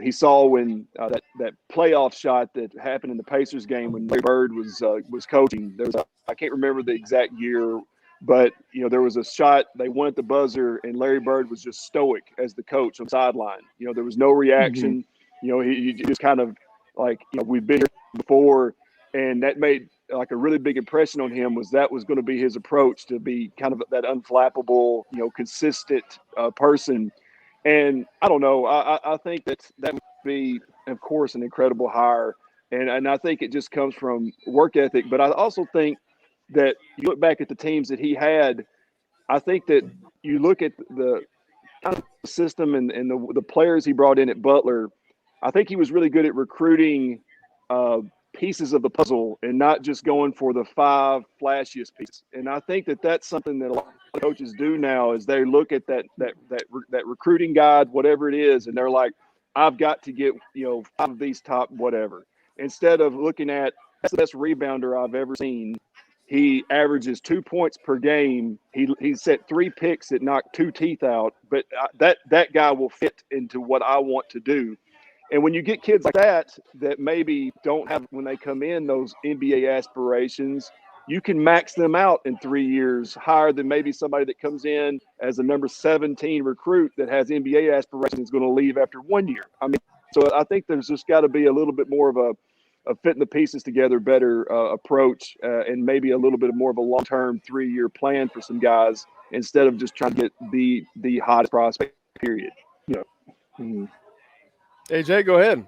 he saw when that playoff shot that happened in the Pacers game when Larry Bird was coaching. I can't remember the exact year, but there was a shot they won at the buzzer, and Larry Bird was just stoic as the coach on the sideline. There was no reaction. He just kind of like, we've been here before, and that made like a really big impression on him. That was going to be his approach, to be kind of that unflappable, consistent person. And I don't know, I think that would be, of course, an incredible hire, and I think it just comes from work ethic. But I also think that you look back at the teams that he had, I think that you look at the kind of system and the players he brought in at Butler. I think he was really good at recruiting pieces of the puzzle and not just going for the 5 flashiest pieces. And I think that that's something that a lot of coaches do now, is they look at that recruiting guide, whatever it is, and they're like, I've got to get 5 of these top whatever. Instead of looking at, that's the best rebounder I've ever seen. He averages 2 points per game. He set 3 picks that knocked 2 teeth out, but that guy will fit into what I want to do. And when you get kids like that maybe don't have, when they come in, those NBA aspirations, you can max them out in 3 years higher than maybe somebody that comes in as a number 17 recruit that has NBA aspirations is going to leave after 1 year. I mean, so I think there's just got to be a little bit more of a fitting the pieces together better approach, and maybe a little bit more of a long-term 3-year plan for some guys, instead of just trying to get the hottest prospect, period. AJ, go ahead.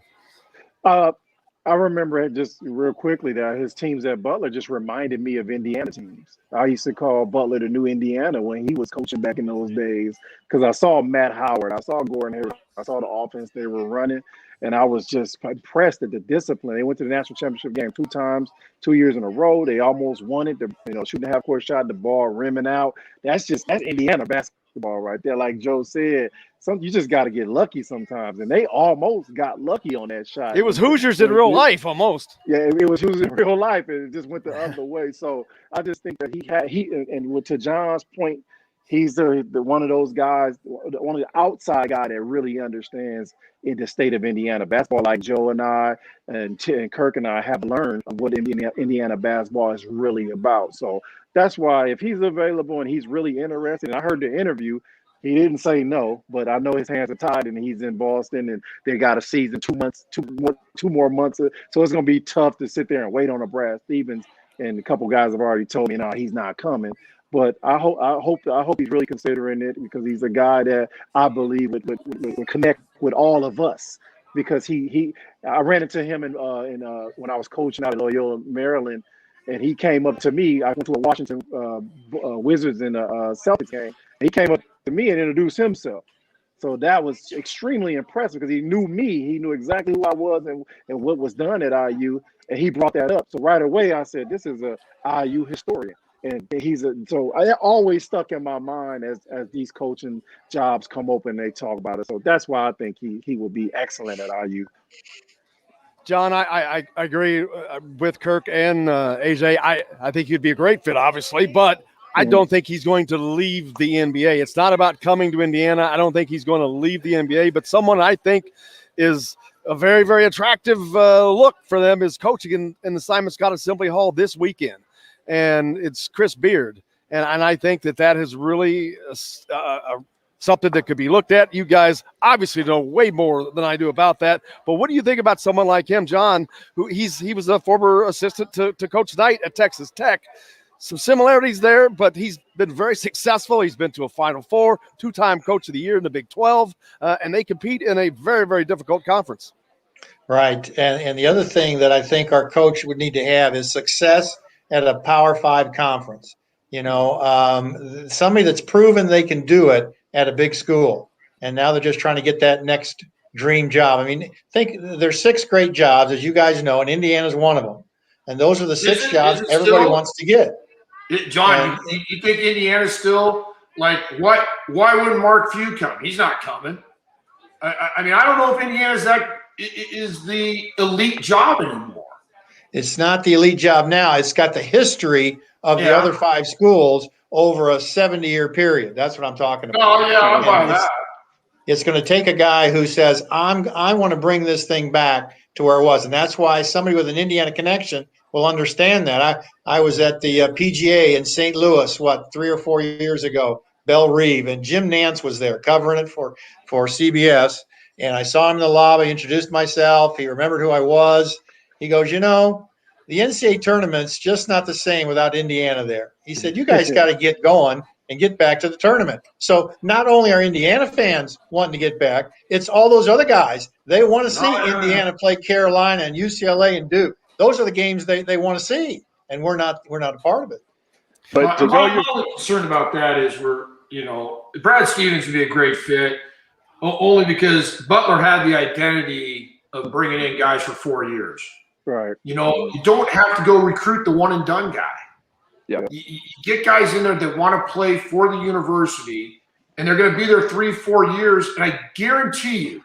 I remember it just real quickly that his teams at Butler just reminded me of Indiana teams. I used to call Butler the new Indiana when he was coaching back in those days because I saw Matt Howard, I saw Gordon Hayward, I saw the offense they were running, and I was just impressed at the discipline. They went to the national championship game 2 times, 2 years in a row. They almost won it. Shooting the half-court shot, the ball rimming out. That's Indiana basketball right there. Like Joe said, you just got to get lucky sometimes, and they almost got lucky on that shot. It was Hoosiers in real life almost. Yeah, it was Hoosiers in real life, and it just went the other way. So I just think that to John's point, he's the one of those guys, one of the outside guy that really understands in the state of Indiana basketball, like Joe and I and Kirk and I have learned of what Indiana basketball is really about. So that's why if he's available and he's really interested, and I heard the interview. He didn't say no, but I know his hands are tied, and he's in Boston, and they got a season, 2 months, two more months. So it's going to be tough to sit there and wait on a Brad Stevens. And a couple guys have already told me, no, he's not coming. But I hope he's really considering it because he's a guy that I believe would connect with all of us. Because I ran into him in when I was coaching out at Loyola, Maryland, and he came up to me. I went to a Washington Wizards and Celtics game. And he came up to me and introduced himself. So that was extremely impressive because he knew me. He knew exactly who I was and what was done at IU, and he brought that up. So right away, I said, this is a IU historian. And so I always stuck in my mind as these coaching jobs come open, they talk about it. So that's why I think he will be excellent at IU. John, I agree with Kirk and AJ. I think he'd be a great fit, obviously, but I don't think he's going to leave the NBA. It's not about coming to Indiana. I don't think he's going to leave the NBA, but someone I think is a very, very attractive look for them is coaching in the Simon Scott Assembly Hall this weekend. And it's Chris Beard. And I think that is really something that could be looked at. You guys obviously know way more than I do about that. But what do you think about someone like him, John, who he was a former assistant to Coach Knight at Texas Tech? Some similarities there, but he's been very successful. He's been to a Final Four, 2-time Coach of the Year in the Big 12, and they compete in a very, very difficult conference. Right. And the other thing that I think our coach would need to have is success at a Power 5 conference. Somebody that's proven they can do it at a big school. And now they're just trying to get that next dream job. I mean, there's 6 great jobs, as you guys know, and Indiana's one of them. And those are the 6 jobs everybody wants to get. John, you think Indiana's still like what? Why wouldn't Mark Few come? He's not coming. I mean, I don't know if Indiana's is the elite job anymore. It's not the elite job now. It's got the history of the other 5 schools over a 70-year period. That's what I'm talking about. Oh yeah, I'm by that. It's going to take a guy who says, I want to bring this thing back to where it was. And that's why somebody with an Indiana connection will understand that. I was at the PGA in St. Louis, 3 or 4 years ago, Belle Reve, and Jim Nance was there covering it for CBS. And I saw him in the lobby, introduced myself. He remembered who I was. He goes, the NCAA tournament's just not the same without Indiana there. He said, you guys got to get going and get back to the tournament. So not only are Indiana fans wanting to get back, it's all those other guys. They want to see Indiana play Carolina and UCLA and Duke. Those are the games they want to see, and we're not a part of it. But my only concern about that is Brad Stevens would be a great fit, only because Butler had the identity of bringing in guys for 4 years. Right. You don't have to go recruit the one and done guy. Yeah. You get guys in there that want to play for the university, and they're going to be there 3-4 years. And I guarantee you,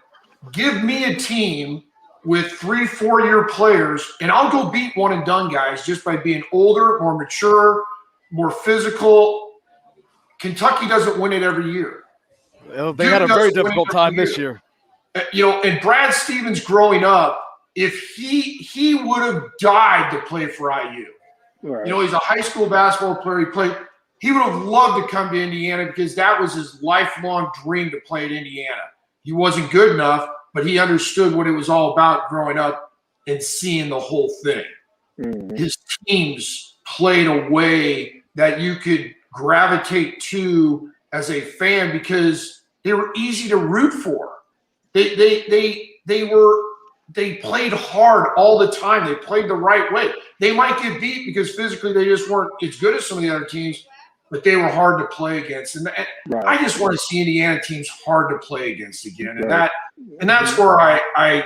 give me a team with 3-4 year players, and I'll go beat one and done guys just by being older, more mature, more physical. Kentucky doesn't win it every year. Well, they had a very difficult time this year. And Brad Stevens growing up, if he would have died to play for IU. Right. He's a high school basketball player. He would have loved to come to Indiana because that was his lifelong dream to play at Indiana. He wasn't good enough, but he understood what it was all about growing up and seeing the whole thing. Mm-hmm. His teams played a way that you could gravitate to as a fan because they were easy to root for. They were they played hard all the time. They played the right way. They might get beat because physically they just weren't as good as some of the other teams, but they were hard to play against. And I just want to see Indiana teams hard to play against again. And that's where I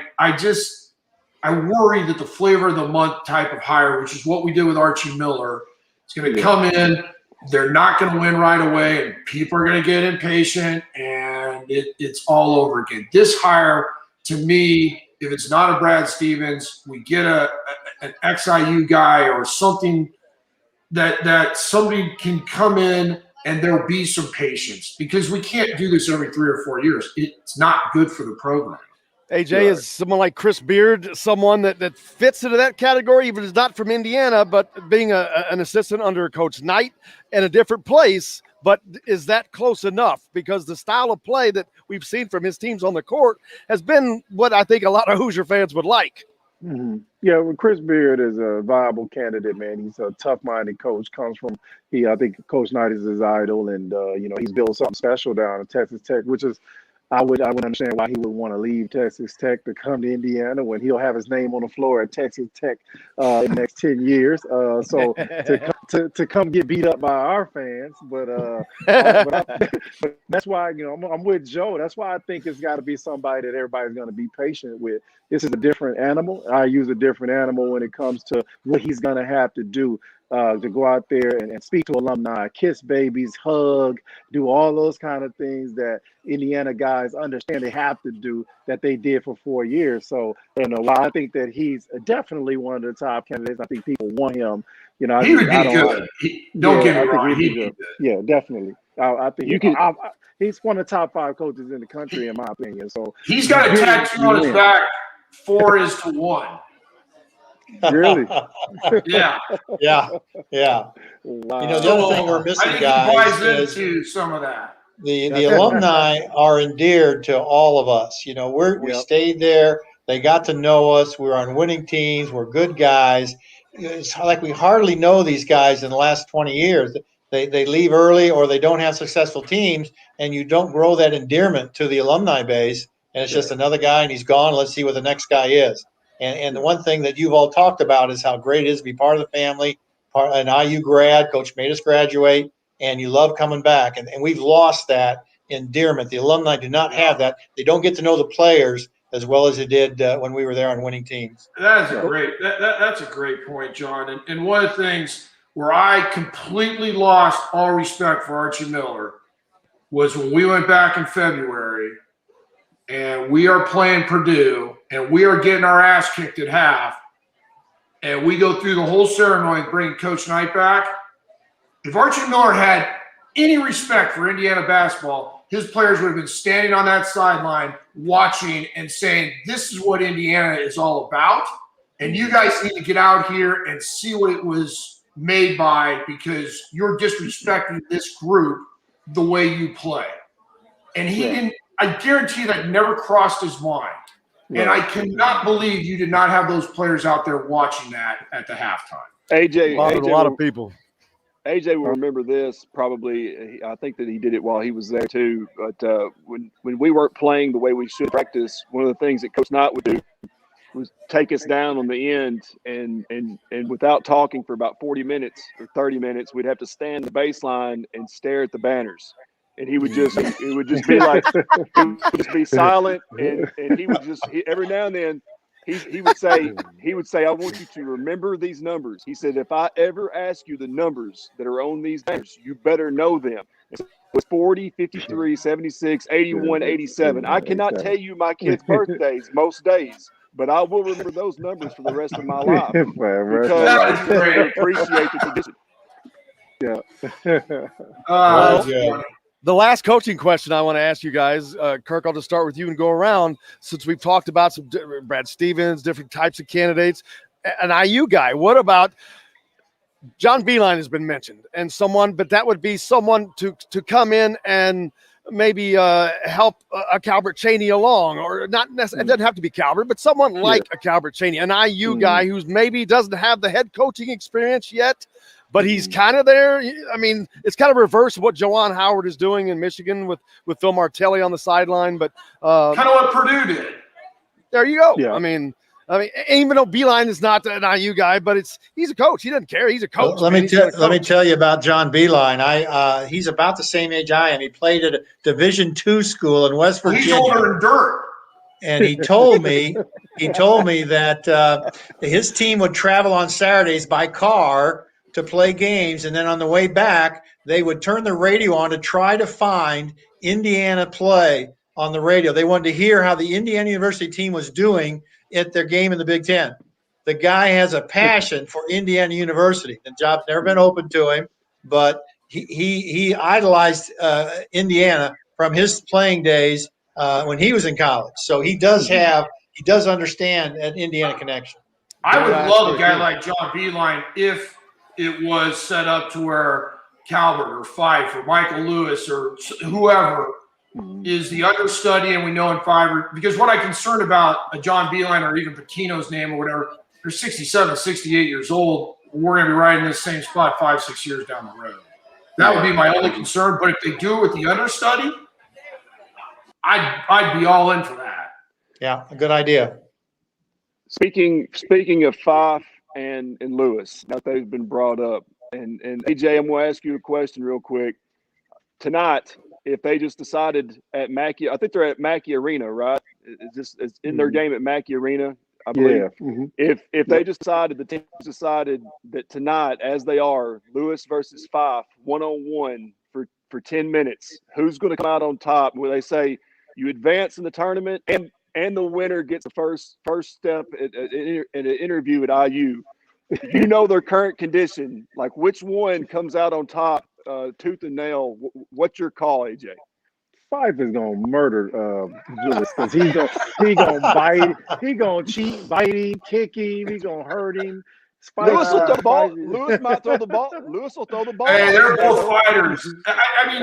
worry that the flavor of the month type of hire, which is what we did with Archie Miller, is going to come in. They're not going to win right away, and people are going to get impatient, and it's all over again. This hire, to me, if it's not a Brad Stevens, we get an XIU guy or something that somebody can come in and there'll be some patience, because we can't do this every 3 or 4 years. It's not good for the program. AJ, is someone like Chris Beard someone that fits into that category, even if it's not from Indiana, but being an assistant under Coach Knight in a different place? But is that close enough? Because the style of play that we've seen from his teams on the court has been what I think a lot of Hoosier fans would like. Mm-hmm. Yeah, well, Chris Beard is a viable candidate, man. He's a tough-minded coach. I think Coach Knight is his idol, and he's built something special down at Texas Tech, which is I would understand why he would want to leave Texas Tech to come to Indiana when he'll have his name on the floor at Texas Tech in the next 10 years. So to come get beat up by our fans, but that's why I'm with Joe. That's why I think it's got to be somebody that everybody's going to be patient with. This is a different animal. I use a different animal when it comes to what he's going to have to do. To go out there and speak to alumni, kiss babies, hug, do all those kind of things that Indiana guys understand they have to do that they did for 4 years. So, while I think that he's definitely one of the top candidates, I think people want him. He would be good. Don't get me wrong. He'd be good. Yeah, definitely. I think he's one of the top 5 coaches in the country, in my opinion. So he's got a tattoo on his back. 4 is to 1. Really? Yeah. Wow. The other thing we're missing, guys, is into some of that. The alumni are endeared to all of us. We stayed there. They got to know us. We were on winning teams. We're good guys. It's like we hardly know these guys in the last 20 years. They leave early or they don't have successful teams, and you don't grow that endearment to the alumni base. And it's just another guy, and he's gone. Let's see what the next guy is. And the one thing that you've all talked about is how great it is to be part of the family, an IU grad. Coach made us graduate, and you love coming back. And we've lost that endearment. The alumni do not have that. They don't get to know the players as well as they did when we were there on winning teams. That's a great point, John. And one of the things where I completely lost all respect for Archie Miller was when we went back in February and we are playing Purdue and we are getting our ass kicked at half, and we go through the whole ceremony bringing Coach Knight back. If Archie Miller had any respect for Indiana basketball, his players would have been standing on that sideline watching and saying, this is what Indiana is all about, and you guys need to get out here and see what it was made by, because you're disrespecting this group the way you play. And he didn't. I guarantee that never crossed his mind. And I cannot believe you did not have those players out there watching that at the halftime. AJ a lot of people. AJ will remember this probably. I think that he did it while he was there too. But when we weren't playing the way we should practice, one of the things that Coach Knight would do was take us down on the end, and without talking for about 40 minutes or 30 minutes, we'd have to stand the baseline and stare at the banners. And it would just be like, he would just be silent, and he would just every now and then he would say, I want you to remember these numbers. He said, if I ever ask you the numbers that are on these banners, you better know them. It was 40, 53, 76, 81, 87. I cannot tell you my kids' birthdays most days, but I will remember those numbers for the rest of my life because I appreciate the tradition. Yeah. The last coaching question I want to ask you guys, Kirk, I'll just start with you and go around, since we've talked about some Brad Stevens, different types of candidates. An IU guy, what about John Beilein has been mentioned, and someone, but that would be someone to come in and maybe help a Calbert Chaney along, or not necessarily, it doesn't have to be Calbert, but someone like a Calbert Chaney, an IU guy who's maybe doesn't have the head coaching experience yet, but he's kind of there. I mean, it's kind of reverse of what Juwan Howard is doing in Michigan with Phil Martelli on the sideline. But kind of what Purdue did. There you go. Yeah. I mean, even though Beeline is not an IU guy, but he's a coach. He doesn't care. He's a coach. Let me tell you about John Beeline. He's about the same age I am. He played at a Division II school in West Virginia. He's older than dirt. And he told me that his team would travel on Saturdays by car to play games, and then on the way back, they would turn the radio on to try to find Indiana play on the radio. They wanted to hear how the Indiana University team was doing at their game in the Big Ten. The guy has a passion for Indiana University. The job's never been open to him, but he idolized Indiana from his playing days when he was in college. So he does understand an Indiana connection. I would love a guy like John Beeline if it was set up to where Calvert or Fife or Michael Lewis or whoever is the understudy, and we know in five, because what I'm concerned about a John Beeline or even Patino's name or whatever, they're 67, 68 years old. We're going to be right in this same spot 5-6 years down the road. That would be my only concern. But if they do it with the understudy, I'd be all in for that. Yeah, a good idea. Speaking of Fife and Lewis, now they've been brought up, and AJ, I'm going to ask you a question real quick. Tonight, if they just decided at Mackey, I think they're at Mackey Arena, right? It's in their game at Mackey Arena, I believe. Yeah. Mm-hmm. If they decided, the team decided that tonight, as they are, Lewis versus Fife, 1-on-1 for 10 minutes, who's going to come out on top? Where they say you advance in the tournament and the winner gets the first step at an interview at IU. You know their current condition. Like, which one comes out on top, tooth and nail? What's your call, AJ? Fife is gonna murder Lewis because he gonna bite, he gonna cheat, bite him, kick him, he gonna hurt him. Lewis will throw the ball. Lewis might throw the ball. Lewis will throw the ball. Hey, they're both fighters. I mean,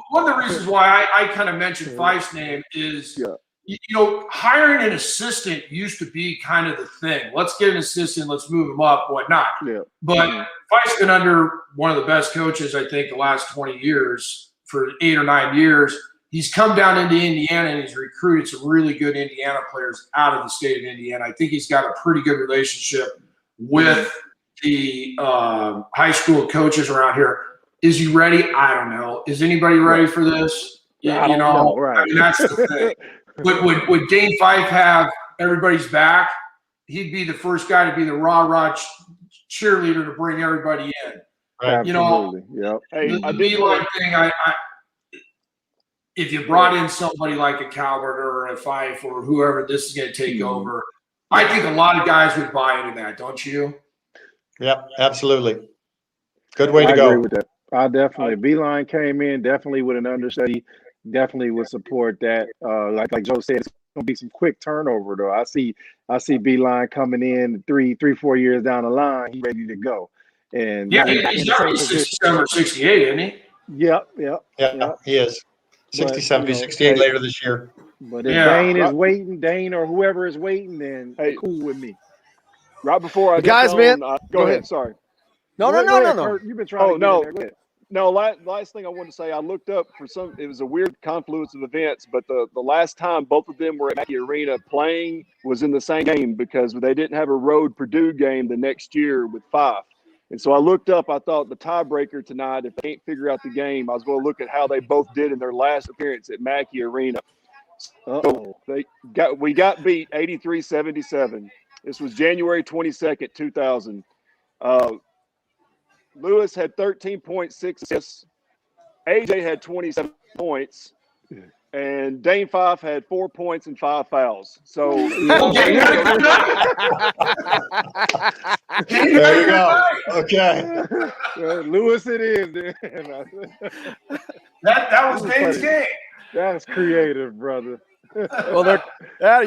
one of the reasons why I kind of mentioned Fife's name is, you know, hiring an assistant used to be kind of the thing. Let's get an assistant, let's move him up, whatnot. Yeah. But Fife's been under one of the best coaches, I think, the last 20 years, for 8 or 9 years. He's come down into Indiana and he's recruited some really good Indiana players out of the state of Indiana. I think he's got a pretty good relationship with the high school coaches around here. Is he ready? I don't know. Is anybody ready for this? Yeah, you know, right. I mean, that's the thing. Would Dane Fife have everybody's back? He'd be the first guy to be the rah-rah cheerleader to bring everybody in. Right. You know, yep. the Beeline thing, if you brought in somebody like a Calvert or a Fife or whoever this is going to take over, I think a lot of guys would buy into that, don't you? Yep, absolutely. Good way to I go. agree with that. I definitely. Beeline came in definitely with an understudy. Definitely would support that. Like Joe said, it's gonna be some quick turnover though. I see Beeline coming in 3-4 years down the line. He's ready to go. And yeah, he's already 67 or 68, isn't he? Yep. Yeah, he is. 67, 68 later this year. But if Dane is waiting, Dane or whoever is waiting, then cool with me. Right before I guys, man, go ahead. Sorry. No. Kurt, you've been trying to no. get in there. No, last thing I wanted to say, I looked up for it was a weird confluence of events, but the last time both of them were at Mackey Arena playing was in the same game because they didn't have a road Purdue game the next year with Fife. And so I looked up, I thought the tiebreaker tonight, if they can't figure out the game, I was going to look at how they both did in their last appearance at Mackey Arena. So we got beat 83-77. This was January 22nd, 2000. Lewis had 13.6 assists. AJ had 27 points. And Dane Fife had 4 points and 5 fouls. So there you go. Okay. Lewis it is. That was Dane's game. That's creative, brother. Well, that's That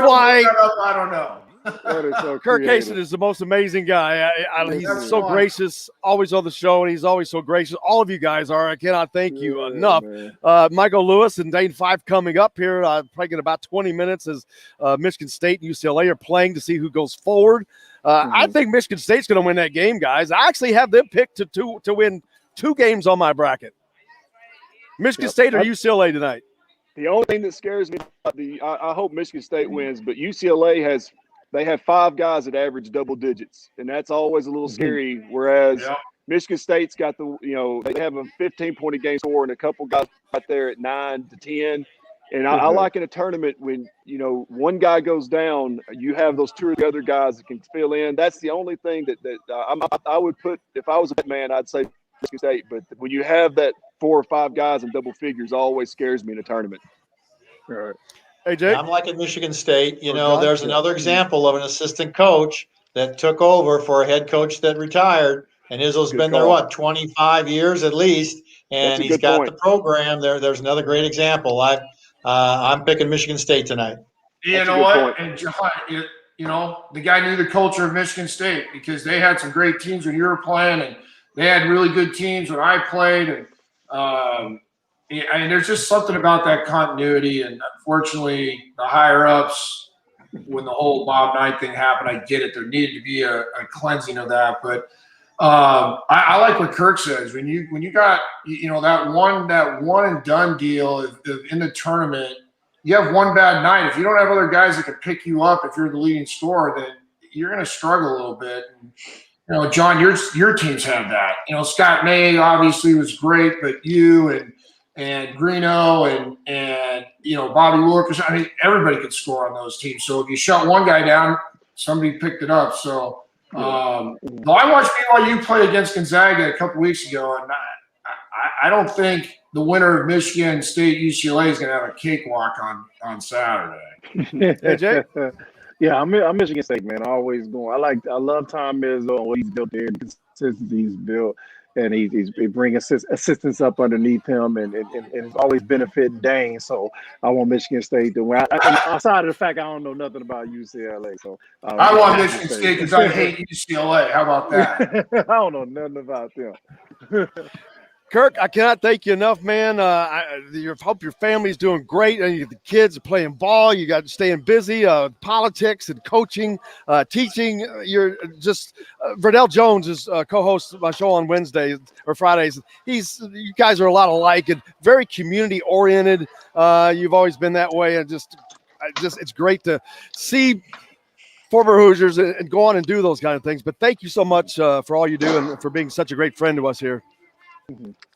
why up, I don't know. That is so Kirk creative. Haston is the most amazing guy. He's That's so why. gracious, always on the show, and he's always so gracious. All of you guys are. I cannot thank you enough. Michael Lewis and Dane Fife coming up here, probably in about 20 minutes as Michigan State and UCLA are playing to see who goes forward. I think Michigan State's going to win that game, guys. I actually have them picked to win 2 games on my bracket. Michigan State or UCLA tonight. The only thing that scares me about I hope Michigan State wins, but UCLA they have 5 guys that average double digits, and that's always a little scary. Whereas Michigan State's got they have a 15-point a game score and a couple guys right there at 9 to 10. And I like in a tournament when one guy goes down, you have those 2 or the other guys that can fill in. That's the only thing that I would put, if I was a man, I'd say Michigan State. But when you have that 4 or 5 guys in double figures, always scares me in a tournament. All right. AJ? I'm liking Michigan State. There's another example of an assistant coach that took over for a head coach that retired. And Izzo's been there, 25 years at least. And he's got the program there. There's another great example. I'm picking Michigan State tonight. You know what? And John, the guy knew the culture of Michigan State because they had some great teams when you were playing, and they had really good teams when I played. And there's just something about that continuity. And unfortunately, the higher ups, when the whole Bob Knight thing happened, I get it. There needed to be a cleansing of that, but. I like what Kirk says. When you got that one and done deal in the tournament, you have one bad night. If you don't have other guys that can pick you up, if you're the leading scorer, then you're going to struggle a little bit. And, John, your teams have that. Scott May obviously was great, but you and Greeno and Bobby Wilkes, everybody could score on those teams. So if you shut one guy down, somebody picked it up. So. I watched BYU play against Gonzaga a couple weeks ago, and I don't think the winner of Michigan State UCLA is going to have a cakewalk on Saturday. AJ? Yeah, I'm Michigan State, man. Always going. I love Tom Izzo and what he's built there, the consistency he's built, and he's bringing assistants up underneath him, and it's always benefiting Dane. So I want Michigan State to win. Outside of the fact I don't know nothing about UCLA, so I want Michigan State because I hate UCLA. How about that? I don't know nothing about them. Kirk, I cannot thank you enough, man. I hope your family's doing great. And the kids are playing ball. You got staying busy, politics and coaching, teaching. You're just Verdell Jones is co-host my show on Wednesdays or Fridays. You guys are a lot alike and very community oriented. You've always been that way, and just it's great to see former Hoosiers and go on and do those kind of things. But thank you so much for all you do and for being such a great friend to us here.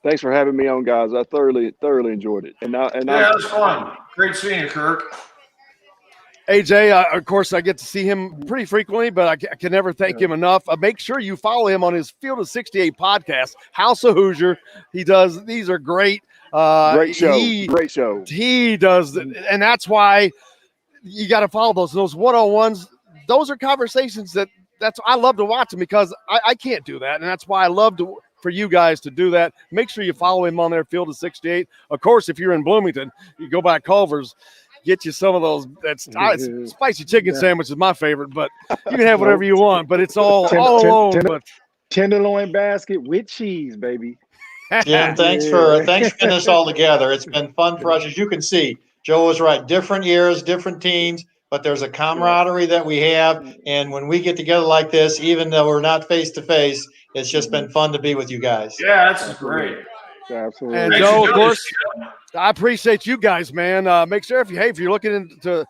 Thanks for having me on, guys. I thoroughly enjoyed it. It was fun. Great seeing you, Kirk. AJ, of course, I get to see him pretty frequently, but I can never thank him enough. Make sure you follow him on his Field of 68 podcast, House of Hoosier. These are great. Great show. Great show. He does, and that's why you got to follow those one-on-ones. Those are conversations I love to watch them because I can't do that, and that's why I love for you guys to do that. Make sure you follow him on their Field of 68. Of course, if you're in Bloomington, you go by Culver's, get you some of those. Spicy chicken sandwich is my favorite, but you can have whatever you want. But it's all alone. Tenderloin basket with cheese, baby. Jim, thanks for getting us all together. It's been fun for us. As you can see, Joe was right. Different years, different teams, but there's a camaraderie that we have. And when we get together like this, even though we're not face to face, it's just been fun to be with you guys. Yeah, that's great. Absolutely. And Joe, of course, I appreciate you guys, man. Make sure if you're looking into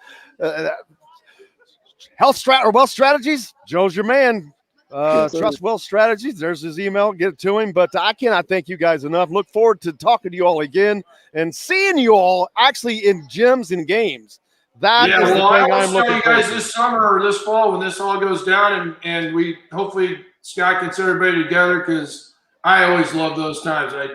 wealth strategies, Joe's your man. Trust Wealth Strategies. There's his email. Get it to him. But I cannot thank you guys enough. Look forward to talking to you all again and seeing you all actually in gyms and games. That is the thing I'm looking for. You guys this summer or this fall when this all goes down, and we hopefully Scott gets everybody together because I always love those times. I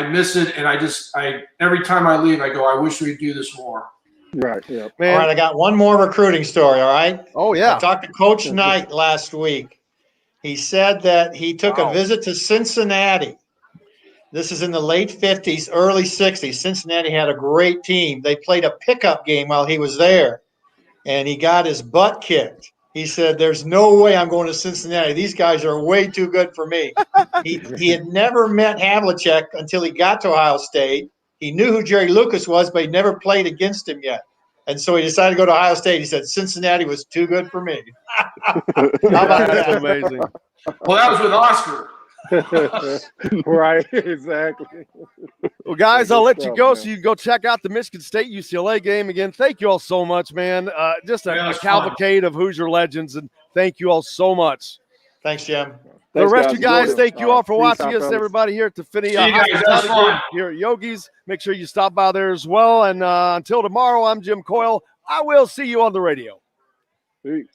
miss it, and every time I leave, I go, I wish we'd do this more. Right. Yeah. All right, I got one more recruiting story. All right. Oh yeah. I talked to Coach Knight last week. He said that he took a visit to Cincinnati. This is in the late 50s, early 60s. Cincinnati had a great team. They played a pickup game while he was there, and he got his butt kicked. He said, there's no way I'm going to Cincinnati. These guys are way too good for me. He had never met Havlicek until he got to Ohio State. He knew who Jerry Lucas was, but he never played against him yet. And so he decided to go to Ohio State. He said, Cincinnati was too good for me. How about that? That's amazing. Well, that was with Oscar. Right, exactly. Well, guys, Good I'll let you stuff, go man. so you can go check out the Michigan State UCLA game again. Thank you all so much, man. Just Yeah, a it's cavalcade of Hoosier legends, and thank you all so much. Thanks, Jim. For the Thanks, rest of guys. you guys, Enjoyed it. thank you all for Peace watching out, us. fellas. Everybody here at the Finney See you guys. That's Hospitality Group fun. here at Yogi's. Make sure you stop by there as well. And until tomorrow, I'm Jim Coyle. I will see you on the radio. Peace.